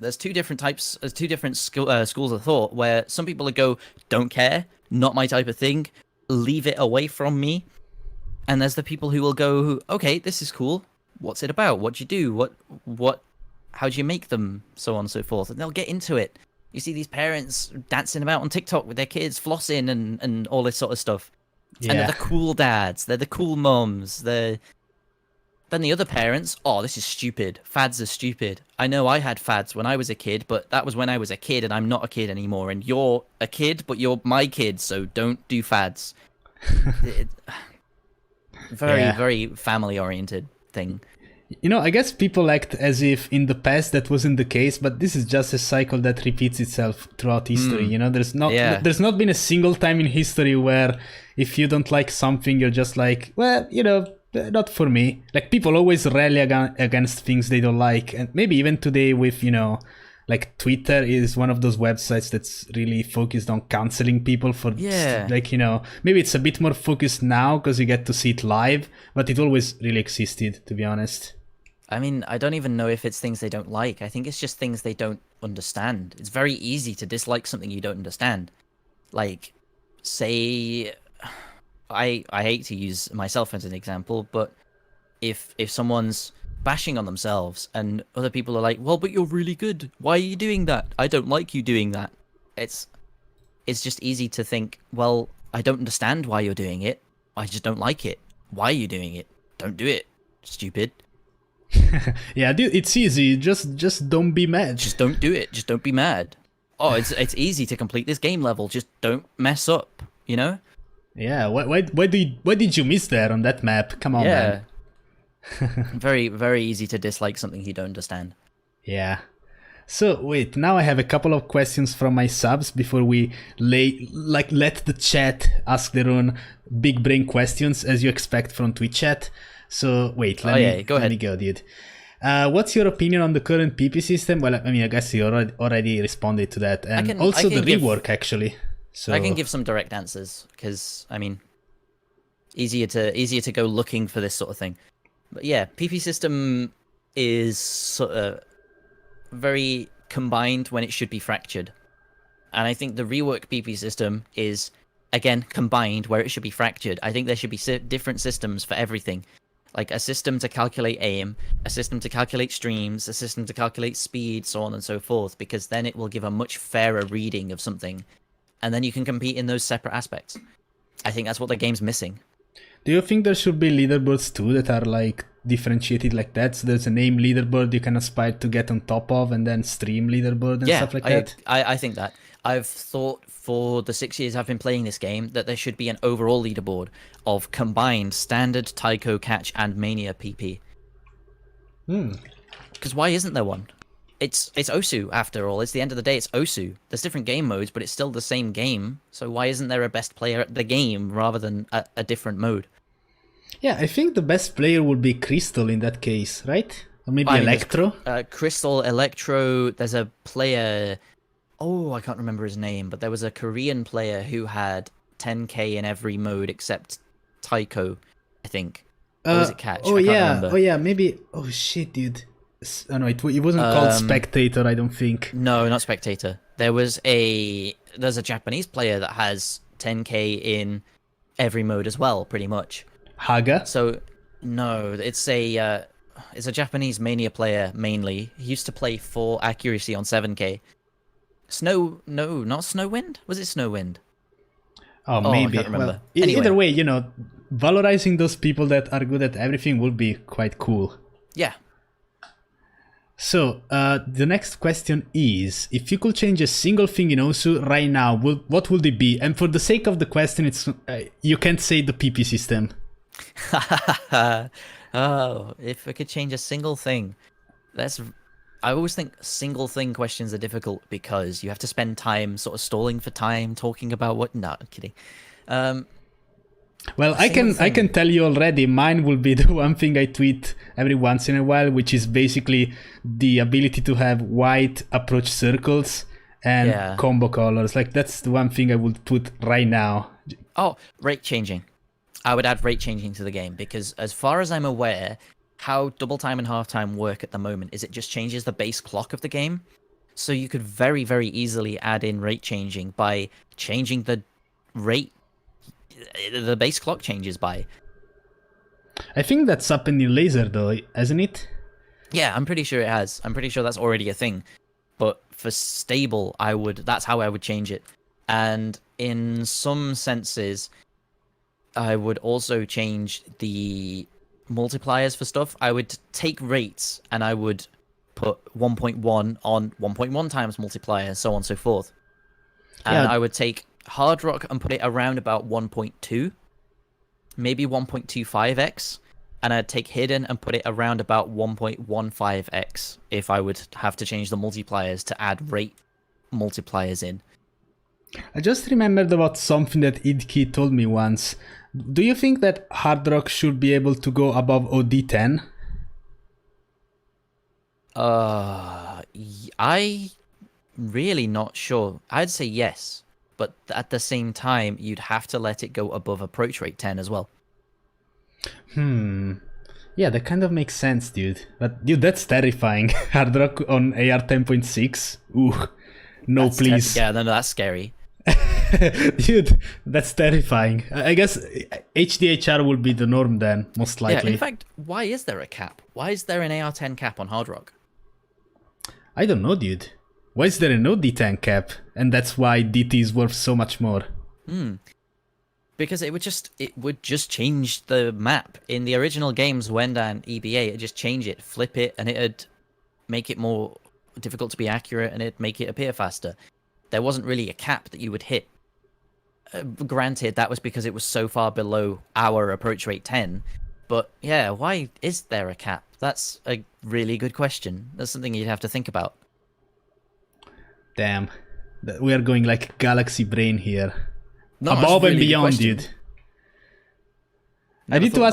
Speaker 2: there's two different types, there's two different schools of thought, where some people go, don't care, not my type of thing, leave it away from me. And there's the people who will go, okay, this is cool. What's it about? What do you do? How do you make them? So on and so forth. And they'll get into it. You see these parents dancing about on TikTok with their kids, flossing and all this sort of stuff. Yeah. And they're the cool dads. They're the cool mums. Then the other parents, oh, this is stupid. Fads are stupid. I know I had fads when I was a kid, but that was when I was a kid, and I'm not a kid anymore. And you're a kid, but you're my kid, so don't do fads. Very family-oriented thing.
Speaker 1: I guess people act as if in the past that wasn't the case, but this is just a cycle that repeats itself throughout history. There's not been a single time in history where if you don't like something, you're just like, well, not for me. Like, people always rally against things they don't like. And maybe even today with, like, Twitter is one of those websites that's really focused on canceling people for, maybe it's a bit more focused now because you get to see it live, but it always really existed, to be honest.
Speaker 2: I mean, I don't even know if it's things they don't like. I think it's just things they don't understand. It's very easy to dislike something you don't understand. Like, say, I hate to use myself as an example, but if someone's bashing on themselves and other people are like, well, but you're really good. Why are you doing that? I don't like you doing that. It's just easy to think, well, I don't understand why you're doing it. I just don't like it. Why are you doing it? Don't do it. Stupid.
Speaker 1: Yeah, dude, it's easy. Just don't be mad.
Speaker 2: Just don't do it. Just don't be mad. Oh, it's easy to complete this game level. Just don't mess up,
Speaker 1: Yeah, why did you miss there on that map? Come on, man.
Speaker 2: Very, very easy to dislike something you don't understand.
Speaker 1: Yeah. So wait, now I have a couple of questions from my subs before we let the chat ask their own big brain questions, as you expect from Twitch chat. So wait, let me go, dude. What's your opinion on the current PP system? Well, I mean, I guess you already responded to that, and also the rework actually. So
Speaker 2: I can give some direct answers because I mean, easier to go looking for this sort of thing. But yeah, PP system is sort of very combined when it should be fractured, and I think the rework PP system is again combined where it should be fractured. I think there should be different systems for everything. Like a system to calculate aim, a system to calculate streams, a system to calculate speed, so on and so forth, because then it will give a much fairer reading of something. And then you can compete in those separate aspects. I think that's what the game's missing.
Speaker 1: Do you think there should be leaderboards too that are like differentiate it like that? So there's a name leaderboard you can aspire to get on top of, and then stream leaderboard and stuff like that?
Speaker 2: I think that. I've thought for the 6 years I've been playing this game that there should be an overall leaderboard of combined standard, Taiko, catch, and Mania PP. Because why isn't there one? It's Osu, after all. It's the end of the day, it's Osu. There's different game modes, but it's still the same game. So why isn't there a best player at the game rather than a different mode?
Speaker 1: Yeah, I think the best player would be Crystal in that case, right? Or maybe Electro?
Speaker 2: Crystal, Electro, there's a player... Oh, I can't remember his name, but there was a Korean player who had 10k in every mode except Taiko, I think. Or was it catch?
Speaker 1: Oh,
Speaker 2: I can't
Speaker 1: yeah.
Speaker 2: remember.
Speaker 1: Oh, yeah, maybe... Oh, shit, dude. Oh, no, it wasn't called Spectator, I don't think.
Speaker 2: No, not Spectator. There's a Japanese player that has 10k in every mode as well, pretty much.
Speaker 1: Haga?
Speaker 2: So, no, it's a Japanese Mania player mainly. He used to play for accuracy on 7k. No, not Snowwind? Was it Snowwind?
Speaker 1: Oh, maybe.
Speaker 2: I can't remember.
Speaker 1: Well,
Speaker 2: anyway.
Speaker 1: Either way, valorizing those people that are good at everything would be quite cool.
Speaker 2: Yeah.
Speaker 1: So, the next question is, if you could change a single thing in Osu right now, what would it be? And for the sake of the question, it's you can't say the PP system.
Speaker 2: Oh, if I could change a single thing. I always think single thing questions are difficult because you have to spend time sort of stalling for time, talking about what... No, I'm kidding.
Speaker 1: Well, I can tell you already, mine will be the one thing I tweet every once in a while, which is basically the ability to have white approach circles and combo colors. Like, that's the one thing I would put right now.
Speaker 2: Oh, rate changing. I would add rate changing to the game because as far as I'm aware, how double time and half time work at the moment is it just changes the base clock of the game. So you could very, very easily add in rate changing by changing the rate the base clock changes by.
Speaker 1: I think that's up in the laser though, hasn't it?
Speaker 2: Yeah, I'm pretty sure it has. I'm pretty sure that's already a thing. But for stable, that's how I would change it. And in some senses, I would also change the multipliers for stuff. I would take rates and I would put 1.1 on 1.1 times multiplier, so on and so forth. And I would take Hard Rock and put it around about 1.2, maybe 1.25x, and I'd take Hidden and put it around about 1.15x if I would have to change the multipliers to add rate multipliers in.
Speaker 1: I just remembered about something that Idki told me once. Do you think that Hard Rock should be able to go above OD10?
Speaker 2: I really not sure. I'd say yes. But at the same time, you'd have to let it go above approach rate 10 as well.
Speaker 1: Yeah, that kind of makes sense, dude. But, dude, that's terrifying. Hard Rock on AR 10.6? Ooh. No, please.
Speaker 2: Yeah, no, that's scary.
Speaker 1: Dude, that's terrifying. I guess HDHR will be the norm then, most likely.
Speaker 2: Yeah, in fact, why is there a cap? Why is there an AR10 cap on Hard Rock?
Speaker 1: I don't know, dude. Why is there no D10 cap? And that's why DT is worth so much more.
Speaker 2: Because it would just change the map. In the original games, Wenda and EBA, it'd just change it, flip it, and it'd make it more difficult to be accurate and it'd make it appear faster. There wasn't really a cap that you would hit. Granted, that was because it was so far below our approach rate 10. But yeah, why is there a cap? That's a really good question. That's something you'd have to think about.
Speaker 1: Damn. We are going like galaxy brain here.
Speaker 2: No,
Speaker 1: above
Speaker 2: really
Speaker 1: and beyond,
Speaker 2: question.
Speaker 1: dude. I need to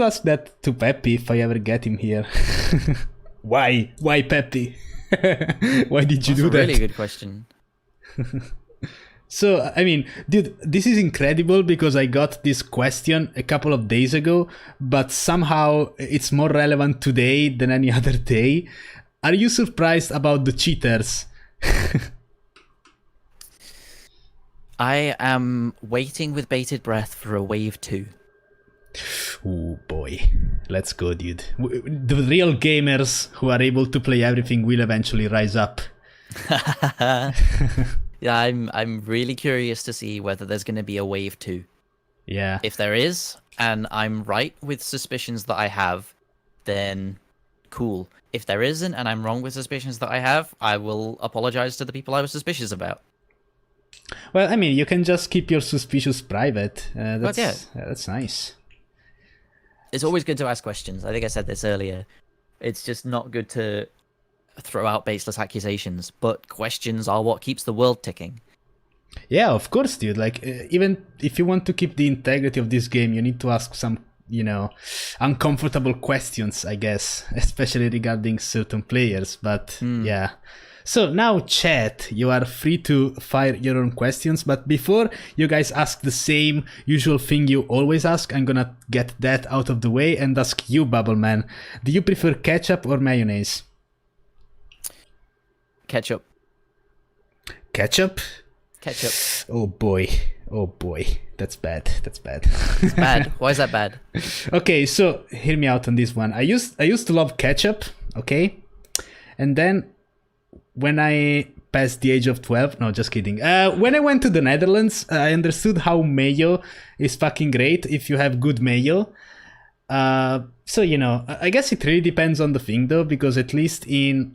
Speaker 1: ask that to Peppy if I ever get him here. Why? Why, Peppy? Why did you do that?
Speaker 2: That's a really good question.
Speaker 1: So, I mean, dude, this is incredible because I got this question a couple of days ago, but somehow it's more relevant today than any other day. Are you surprised about the cheaters?
Speaker 2: I am waiting with bated breath for a wave 2.
Speaker 1: Oh boy, let's go, dude. The real gamers who are able to play everything will eventually rise up.
Speaker 2: Yeah, I'm really curious to see whether there's going to be a wave 2.
Speaker 1: Yeah.
Speaker 2: If there is, and I'm right with suspicions that I have, then cool. If there isn't, and I'm wrong with suspicions that I have, I will apologize to the people I was suspicious about.
Speaker 1: Well, I mean, you can just keep your suspicious private.
Speaker 2: But yeah.
Speaker 1: That's nice.
Speaker 2: It's always good to ask questions. I think I said this earlier. It's just not good to throw out baseless accusations, but questions are what keeps the world ticking.
Speaker 1: Yeah, of course, dude. Like, even if you want to keep the integrity of this game, you need to ask some, uncomfortable questions, I guess, especially regarding certain players. But yeah. So now, chat, you are free to fire your own questions. But before you guys ask the same usual thing you always ask, I'm gonna get that out of the way and ask you, Bubbleman. Do you prefer ketchup or mayonnaise?
Speaker 2: Ketchup.
Speaker 1: Ketchup?
Speaker 2: Ketchup.
Speaker 1: Oh boy. That's bad.
Speaker 2: It's bad. Why is that bad?
Speaker 1: Okay, so hear me out on this one. I used to love ketchup, okay? And then when I passed the age of 12, no, just kidding. When I went to the Netherlands, I understood how mayo is fucking great if you have good mayo. So, I guess it really depends on the thing though, because at least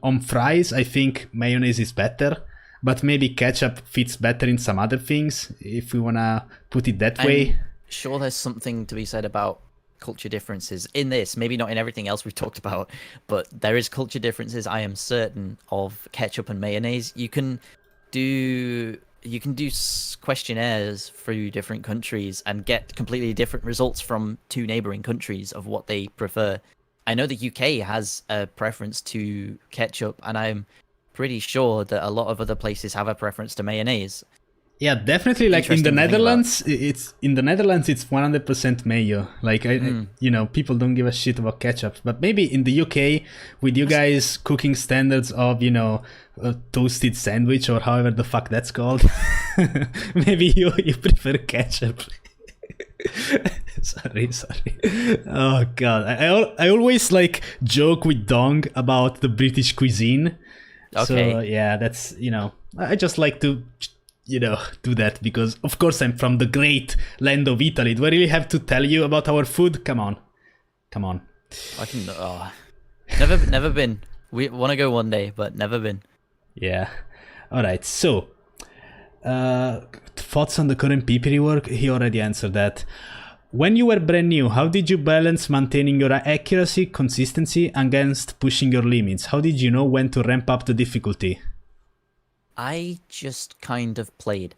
Speaker 1: on fries, I think mayonnaise is better. But maybe ketchup fits better in some other things, if we want to put it that way.
Speaker 2: Sure, there's something to be said about culture differences in this. Maybe not in everything else we've talked about, but there is culture differences, I am certain, of ketchup and mayonnaise. You can do questionnaires through different countries and get completely different results from two neighboring countries of what they prefer. I know the UK has a preference to ketchup, and I'm pretty sure that a lot of other places have a preference to mayonnaise.
Speaker 1: Yeah, definitely. Like in the Netherlands, it's 100% mayo. Like people don't give a shit about ketchup. But maybe in the UK, with you guys cooking standards of a toasted sandwich or however the fuck that's called, maybe you prefer ketchup. sorry. Oh god, I always joke with Dong about the British cuisine.
Speaker 2: Okay.
Speaker 1: So yeah, that's I just like to do that because of course I'm from the great land of Italy. Do I really have to tell you about our food? Come on.
Speaker 2: I can. Never been. We want to go one day, but never been.
Speaker 1: Yeah. All right. So, thoughts on the current PP rework? He already answered that. When you were brand new, how did you balance maintaining your accuracy, consistency, against pushing your limits? How did you know when to ramp up the difficulty?
Speaker 2: I just kind of played.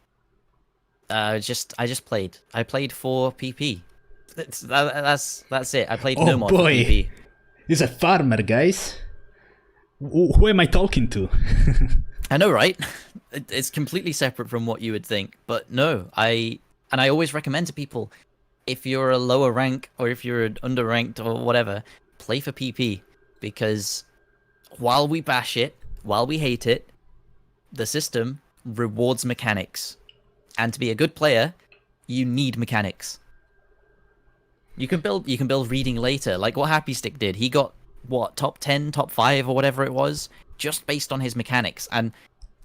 Speaker 2: I just played. I played for PP. That's it. I played no more for PP.
Speaker 1: He's a farmer, guys. Who am I talking to?
Speaker 2: I know, right? It's completely separate from what you would think. But no, I always recommend to people, if you're a lower rank or if you're underranked or whatever, play for PP, because while we bash it, while we hate it, the system rewards mechanics. And to be a good player, you need mechanics. You can build reading later, like what Happy Stick did. He got top 10, top 5 or whatever it was, just based on his mechanics. And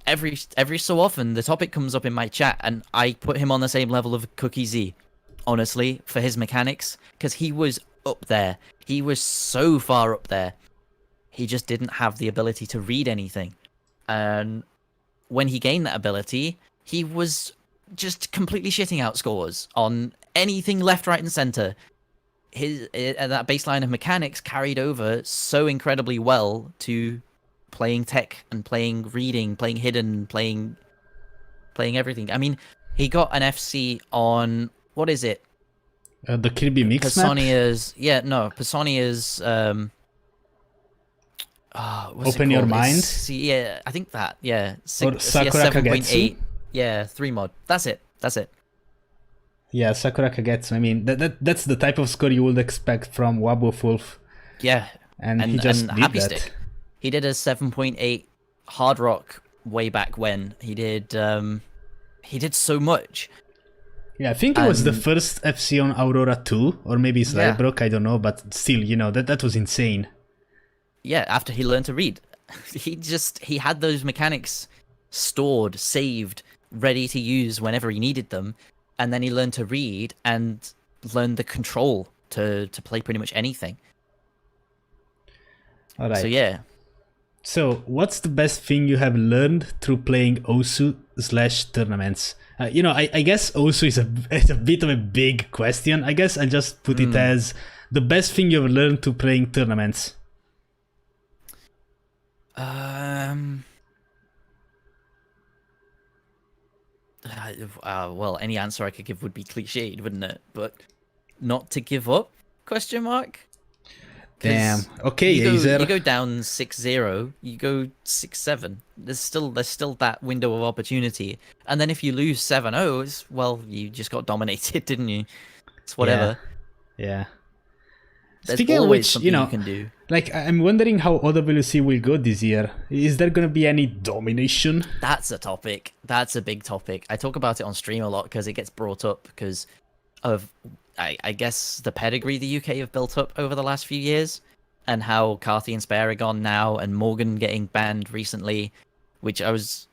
Speaker 2: every so often the topic comes up in my chat and I put him on the same level of Cookie Z. Honestly, for his mechanics, because he was up there. He was so far up there. He just didn't have the ability to read anything. And when he gained that ability, he was just completely shitting out scores on anything left, right, and center. That baseline of mechanics carried over so incredibly well to playing tech and playing reading, playing hidden, playing everything. I mean, he got an FC on... What is it?
Speaker 1: The Kirby Mix
Speaker 2: Personia's,
Speaker 1: map?
Speaker 2: Personia's...
Speaker 1: Open Your Mind?
Speaker 2: Yeah, I think that, yeah.
Speaker 1: Or Sakura Kagetsu?
Speaker 2: Yeah, 3 mod. That's it.
Speaker 1: Yeah, Sakura Kagetsu. I mean, that's the type of score you would expect from Wabofulf.
Speaker 2: Yeah.
Speaker 1: And he just did
Speaker 2: Happy
Speaker 1: that.
Speaker 2: Stick. He did a 7.8 hard rock way back when. He did so much.
Speaker 1: Yeah, I think it was the first FC on Aurora 2, or maybe Slybrook, I don't know, but still, that was insane.
Speaker 2: Yeah, after he learned to read. He had those mechanics stored, saved, ready to use whenever he needed them, and then he learned to read and learned the control to play pretty much anything.
Speaker 1: All right.
Speaker 2: So yeah.
Speaker 1: So, what's the best thing you have learned through playing OSU/tournaments? I guess OSU is a bit of a big question. I guess I'll just put it as the best thing you've learned to playing tournaments.
Speaker 2: Well, any answer I could give would be cliched, wouldn't it? But not to give up? Question mark.
Speaker 1: Damn. Okay,
Speaker 2: you go down 6-0, you go 6-7. There's still that window of opportunity. And then if you lose 7-0, it's, well, you just got dominated, didn't you? It's whatever.
Speaker 1: Yeah.
Speaker 2: There's
Speaker 1: Speaking of
Speaker 2: always
Speaker 1: which,
Speaker 2: something you can do.
Speaker 1: Like, I'm wondering how OWC will go this year. Is there gonna be any domination?
Speaker 2: That's a topic. That's a big topic. I talk about it on stream a lot because it gets brought up because of, I guess, the pedigree the UK have built up over the last few years, and how Carthy and Spare are gone now, and Morgan getting banned recently, which I was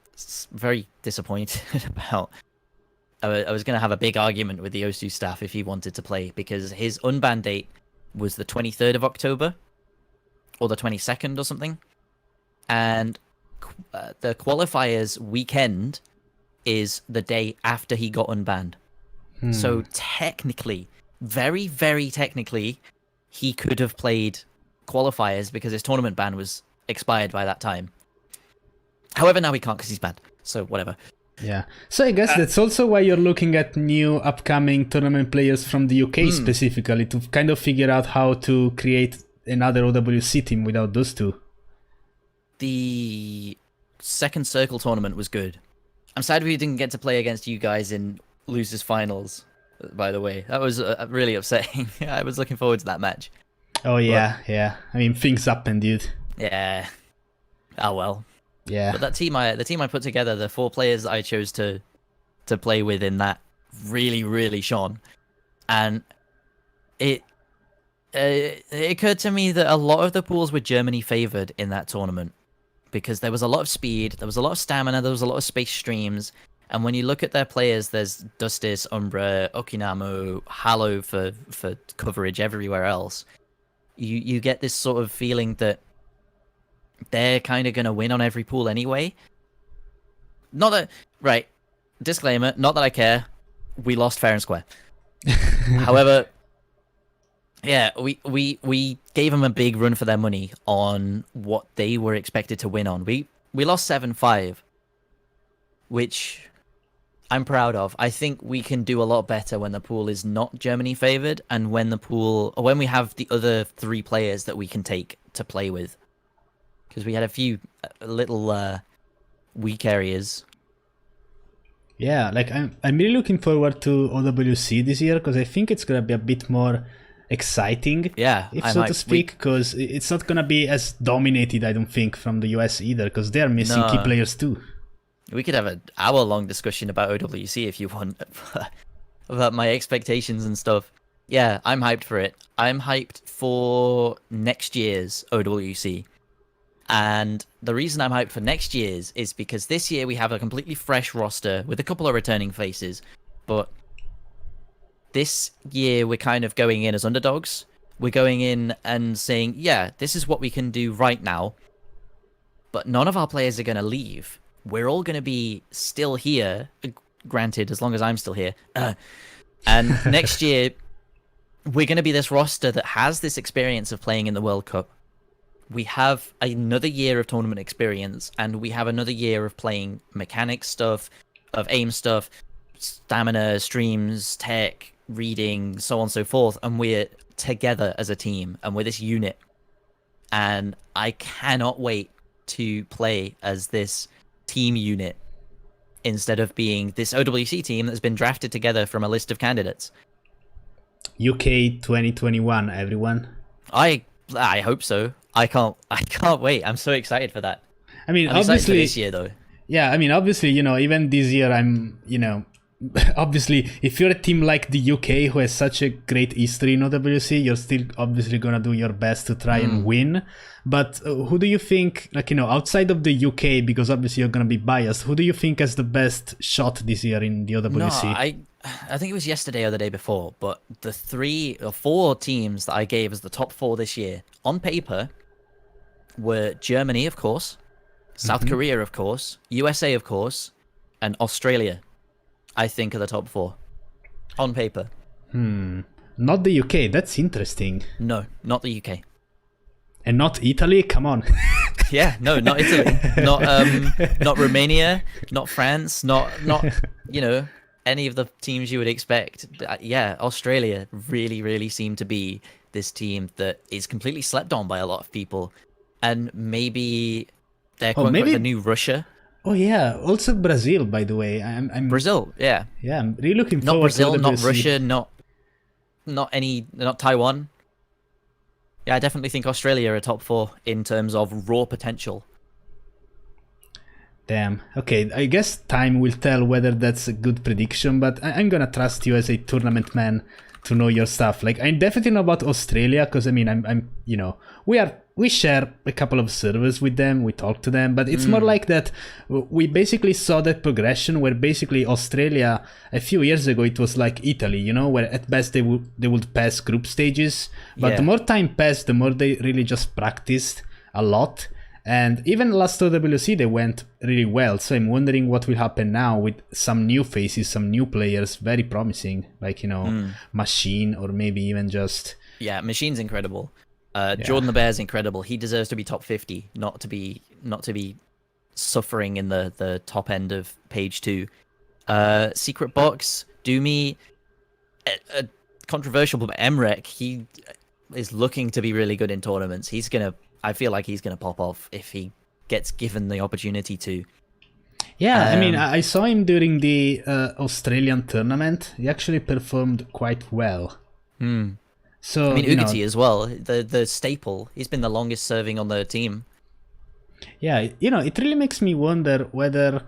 Speaker 2: very disappointed about. I was going to have a big argument with the OSU staff if he wanted to play, because his unban date was the 23rd of October, or the 22nd or something, and the qualifiers weekend is the day after he got unbanned. So technically, very, very technically, he could have played qualifiers because his tournament ban was expired by that time. However, now he can't because he's banned. So whatever.
Speaker 1: Yeah. So I guess that's also why you're looking at new upcoming tournament players from the UK specifically, to kind of figure out how to create another OWC team without those two.
Speaker 2: The second circle tournament was good. I'm sad we didn't get to play against you guys in losers finals, by the way. That was really upsetting. I was looking forward to that match.
Speaker 1: Oh yeah, yeah. I mean, things happen, dude.
Speaker 2: Yeah. Oh well.
Speaker 1: Yeah.
Speaker 2: But the team I put together, the 4 players that I chose to play with in that, really shone. And it occurred to me that a lot of the pools were Germany favored in that tournament, because there was a lot of speed, there was a lot of stamina, there was a lot of space streams. And when you look at their players, there's Dustis, Umbra, Okinamo, Halo for coverage everywhere else. You get this sort of feeling that they're kind of going to win on every pool anyway. Not that... Right. Disclaimer, not that I care. We lost fair and square. However, yeah, we gave them a big run for their money on what they were expected to win on. We lost 7-5, which I'm proud of. I think we can do a lot better when the pool is not Germany favored, and when we have the other 3 players that we can take to play with. Because we had a few little weak areas.
Speaker 1: Yeah, like I'm really looking forward to OWC this year, because I think it's gonna be a bit more exciting, if so to speak, because it's not gonna be as dominated, I don't think, from the US either, because they're missing key players too.
Speaker 2: We could have an hour-long discussion about OWC if you want, about my expectations and stuff. Yeah, I'm hyped for it. I'm hyped for next year's OWC. And the reason I'm hyped for next year's is because this year we have a completely fresh roster with a couple of returning faces. But this year we're kind of going in as underdogs. We're going in and saying, yeah, this is what we can do right now. But none of our players are going to leave. We're all going to be still here, granted, as long as I'm still here. And next year, we're going to be this roster that has this experience of playing in the World Cup. We have another year of tournament experience, and we have another year of playing mechanics stuff, of aim stuff, stamina, streams, tech, reading, so on and so forth. And we're together as a team, and we're this unit. And I cannot wait to play as this team unit instead of being this OWC team that's been drafted together from a list of candidates.
Speaker 1: UK 2021, everyone.
Speaker 2: I hope so. I can't wait. I'm so excited for that.
Speaker 1: I mean,
Speaker 2: I'm
Speaker 1: obviously
Speaker 2: this year though.
Speaker 1: Yeah, I mean, obviously, even this year obviously, if you're a team like the UK who has such a great history in OWC, you're still obviously gonna do your best to try and win. But who do you think, outside of the UK, because obviously you're gonna be biased, who do you think has the best shot this year in the OWC?
Speaker 2: No, I think it was yesterday or the day before, but the 3 or 4 teams that I gave as the top 4 this year, on paper, were Germany, of course, South Korea, of course, USA, of course, and Australia. I think are the top 4 on paper.
Speaker 1: Not the UK. That's interesting.
Speaker 2: No, not the UK.
Speaker 1: And not Italy. Come on.
Speaker 2: Yeah, no, not Italy, not Romania, not France, not any of the teams you would expect. Yeah, Australia really seem to be this team that is completely slept on by a lot of people, and maybe they're the new Russia.
Speaker 1: Oh yeah, also Brazil, by the way. I'm
Speaker 2: Brazil, yeah.
Speaker 1: Yeah, I'm really looking
Speaker 2: not
Speaker 1: forward
Speaker 2: Brazil,
Speaker 1: to
Speaker 2: not Russia, not Taiwan. Yeah, I definitely think Australia are top 4 in terms of raw potential.
Speaker 1: Damn. Okay, I guess time will tell whether that's a good prediction, but I'm gonna trust you as a tournament man to know your stuff. Like, I definitely know about Australia, because I mean, I'm we share a couple of servers with them, we talk to them, but it's more like that we basically saw that progression where basically Australia, a few years ago, it was like Italy, where at best they would pass group stages, but the more time passed, the more they really just practiced a lot. And even last OWC, they went really well. So I'm wondering what will happen now with some new faces, some new players, very promising, like, Machine, or maybe even just...
Speaker 2: Yeah, Machine's incredible. Jordan the Bear's incredible. He deserves to be top 50, not to be suffering in the top end of page 2. Secret Box, Doomy, controversial, but Emrek, he is looking to be really good in tournaments. I feel like he's gonna pop off if he gets given the opportunity to.
Speaker 1: Yeah, I mean, I saw him during the Australian tournament. He actually performed quite well. So,
Speaker 2: I mean, Ugati as well, the staple. He's been the longest serving on the team.
Speaker 1: Yeah, it really makes me wonder whether,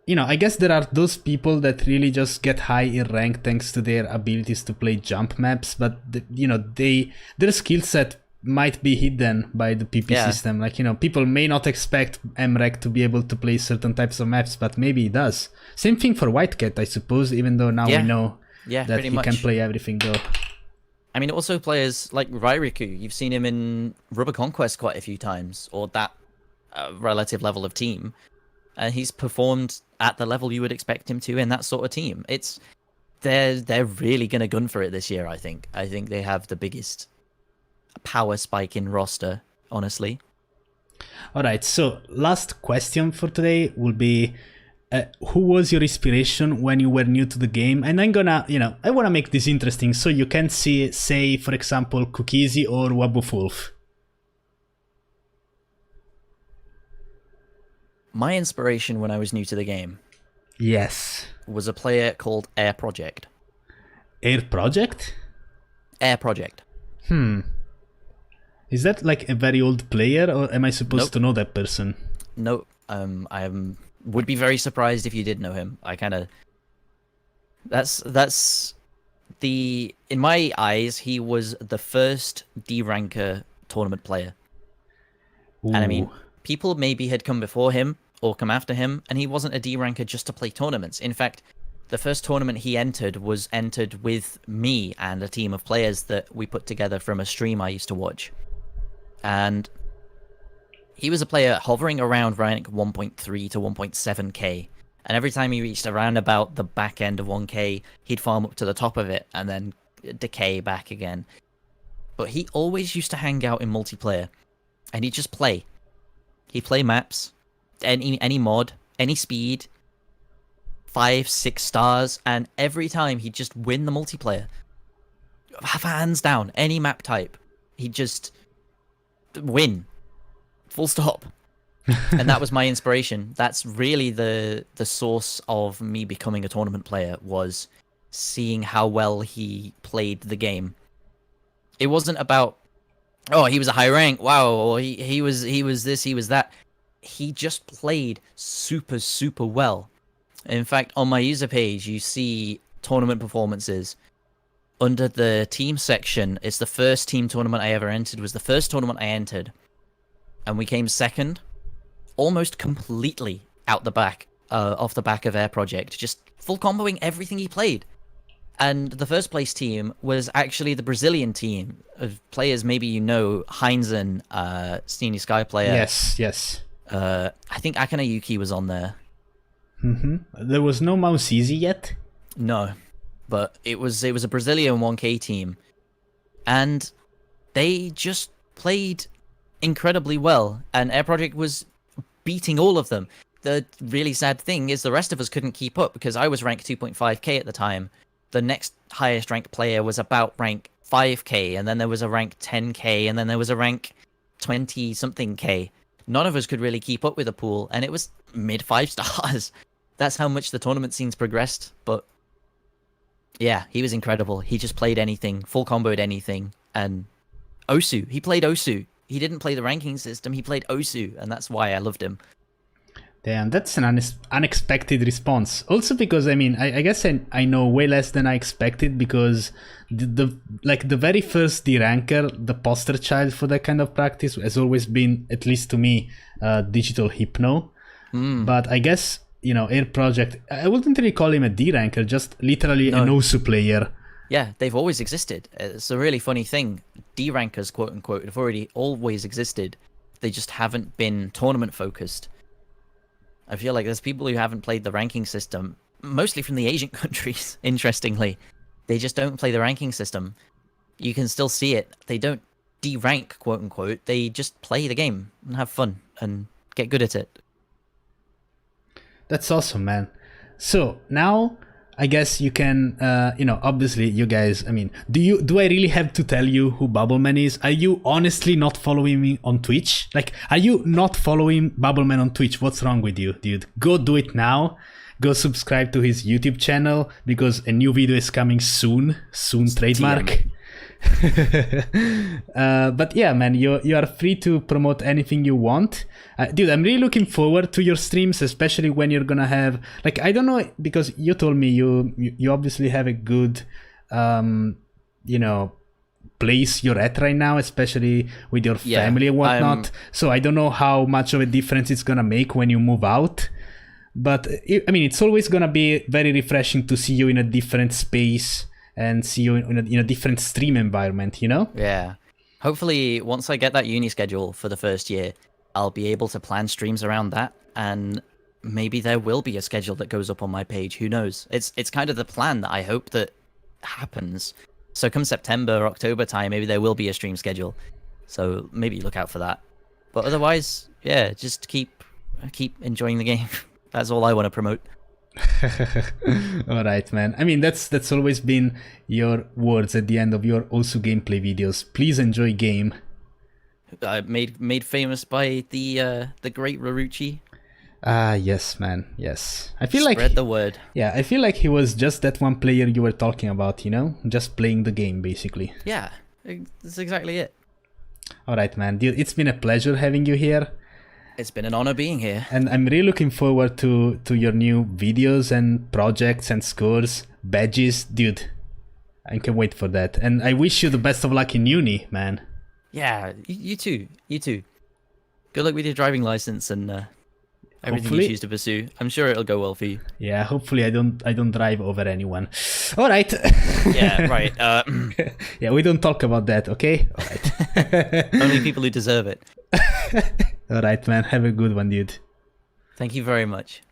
Speaker 1: I guess there are those people that really just get high in rank thanks to their abilities to play jump maps, but their skill set might be hidden by the PP system. Like, people may not expect Emrek to be able to play certain types of maps, but maybe he does. Same thing for Whitecat, I suppose, even though now we know that he can play everything though.
Speaker 2: I mean, also players like Rairiku, you've seen him in Rubber Conquest quite a few times, or that relative level of team, and he's performed at the level you would expect him to in that sort of team. They're really gonna gun for it this year, I think. I think they have the biggest power spike in roster, honestly.
Speaker 1: All right, so last question for today will be, who was your inspiration when you were new to the game? And I'm gonna, I want to make this interesting, so you can say, for example, Cookiezi or Wabufulf.
Speaker 2: My inspiration when I was new to the game,
Speaker 1: yes,
Speaker 2: was a player called Air Project.
Speaker 1: Air Project?
Speaker 2: Air Project.
Speaker 1: Is that like a very old player, or am I supposed to know that person?
Speaker 2: No, would be very surprised if you did know him. That's in my eyes, he was the first D-ranker tournament player.
Speaker 1: Ooh.
Speaker 2: And I mean, people maybe had come before him or come after him, and he wasn't a D-ranker just to play tournaments. In fact, the first tournament he entered was entered with me and a team of players that we put together from a stream I used to watch. And he was a player hovering around rank 1.3 to 1.7k. And every time he reached around about the back end of 1k, he'd farm up to the top of it and then decay back again. But he always used to hang out in multiplayer. And he'd just play. He'd play maps, any mod, any speed, 5, 6 stars, and every time he'd just win the multiplayer. Hands down, any map type. He'd just win. Full stop. And that was my inspiration. That's really the source of me becoming a tournament player, was seeing how well he played the game. It wasn't about, oh, he was a high rank, wow, or he was this, he was that. He just played super well. In fact, on my user page, you see tournament performances. Under the team section, it's the first team tournament I ever entered, was the first tournament I entered. And we came second, almost completely out the back, off the back of Air Project, just full comboing everything he played. And the first place team was actually the Brazilian team of players. Maybe you know Heinzen, Senior Sky player.
Speaker 1: Yes.
Speaker 2: I think Akane Yuki was on there.
Speaker 1: There was no Mouse Easy yet.
Speaker 2: No, but it was a Brazilian 1K team, and they just played incredibly well. And Air Project was beating all of them. The really sad thing is the rest of us couldn't keep up because I was ranked 2.5k at the time. The next highest ranked player was about rank 5k, and then there was a rank 10k, and then there was a rank 20 something k. None of us could really keep up with the pool, and it was mid 5 stars. That's how much the tournament scene's progressed. But yeah, he was incredible. He just played anything, full comboed anything. And Osu, he played Osu. He didn't play the ranking system, he played Osu, and that's why I loved him.
Speaker 1: Damn, that's an unexpected response. Also because, I mean, I guess I know way less than I expected, because the very first D-ranker, the poster child for that kind of practice, has always been, at least to me, Digital Hypno. But I guess, you know, Air Project, I wouldn't really call him a D-ranker, just literally an Osu player.
Speaker 2: Yeah, they've always existed. It's a really funny thing. D-rankers, quote unquote, have already always existed. They just haven't been tournament focused. I feel like there's people who haven't played the ranking system, mostly from the Asian countries, interestingly. They just don't play the ranking system. You can still see it. They don't de-rank, quote unquote. They just play the game and have fun and get good at it.
Speaker 1: That's awesome, man. So now I guess you can, obviously you guys, I mean, do I really have to tell you who Bubbleman is? Are you honestly not following me on Twitch? Like, are you not following Bubbleman on Twitch? What's wrong with you, dude? Go do it now. Go subscribe to his YouTube channel, because a new video is coming soon. Trademark. But yeah, man, you are free to promote anything you want. Dude, I'm really looking forward to your streams, especially when you're gonna have, like, I don't know, because you told me you obviously have a good place you're at right now, especially with your family and whatnot. So I don't know how much of a difference it's gonna make when you move out. But I mean, it's always gonna be very refreshing to see you in a different space and see you in a different stream environment, you know?
Speaker 2: Yeah. Hopefully, once I get that uni schedule for the first year, I'll be able to plan streams around that, and maybe there will be a schedule that goes up on my page. Who knows? It's kind of the plan that I hope that happens. So come September, October time, maybe there will be a stream schedule. So maybe look out for that. But otherwise, yeah, just keep enjoying the game. That's all I want to promote.
Speaker 1: All right, man. I mean, that's always been your words at the end of your also gameplay videos. Please enjoy game.
Speaker 2: Made famous by the great Rarucci.
Speaker 1: Ah, yes, man. Yes. I feel
Speaker 2: Spread the word.
Speaker 1: Yeah, I feel like he was just that one player you were talking about, you know? Just playing the game, basically.
Speaker 2: Yeah, that's exactly it.
Speaker 1: All right, man. Dude, it's been a pleasure having you here.
Speaker 2: It's been an honor being here.
Speaker 1: And I'm really looking forward to your new videos and projects and scores, badges. Dude, I can't wait for that. And I wish you the best of luck in uni, man.
Speaker 2: Yeah, you too. You too. Good luck with your driving license and everything
Speaker 1: Hopefully.
Speaker 2: you choose to pursue. I'm sure it'll go well for you.
Speaker 1: Yeah, hopefully I don't drive over anyone. All right.
Speaker 2: Yeah, right.
Speaker 1: Yeah, we don't talk about that, okay? All right.
Speaker 2: Only people who deserve it.
Speaker 1: All right, man. Have a good one, dude.
Speaker 2: Thank you very much.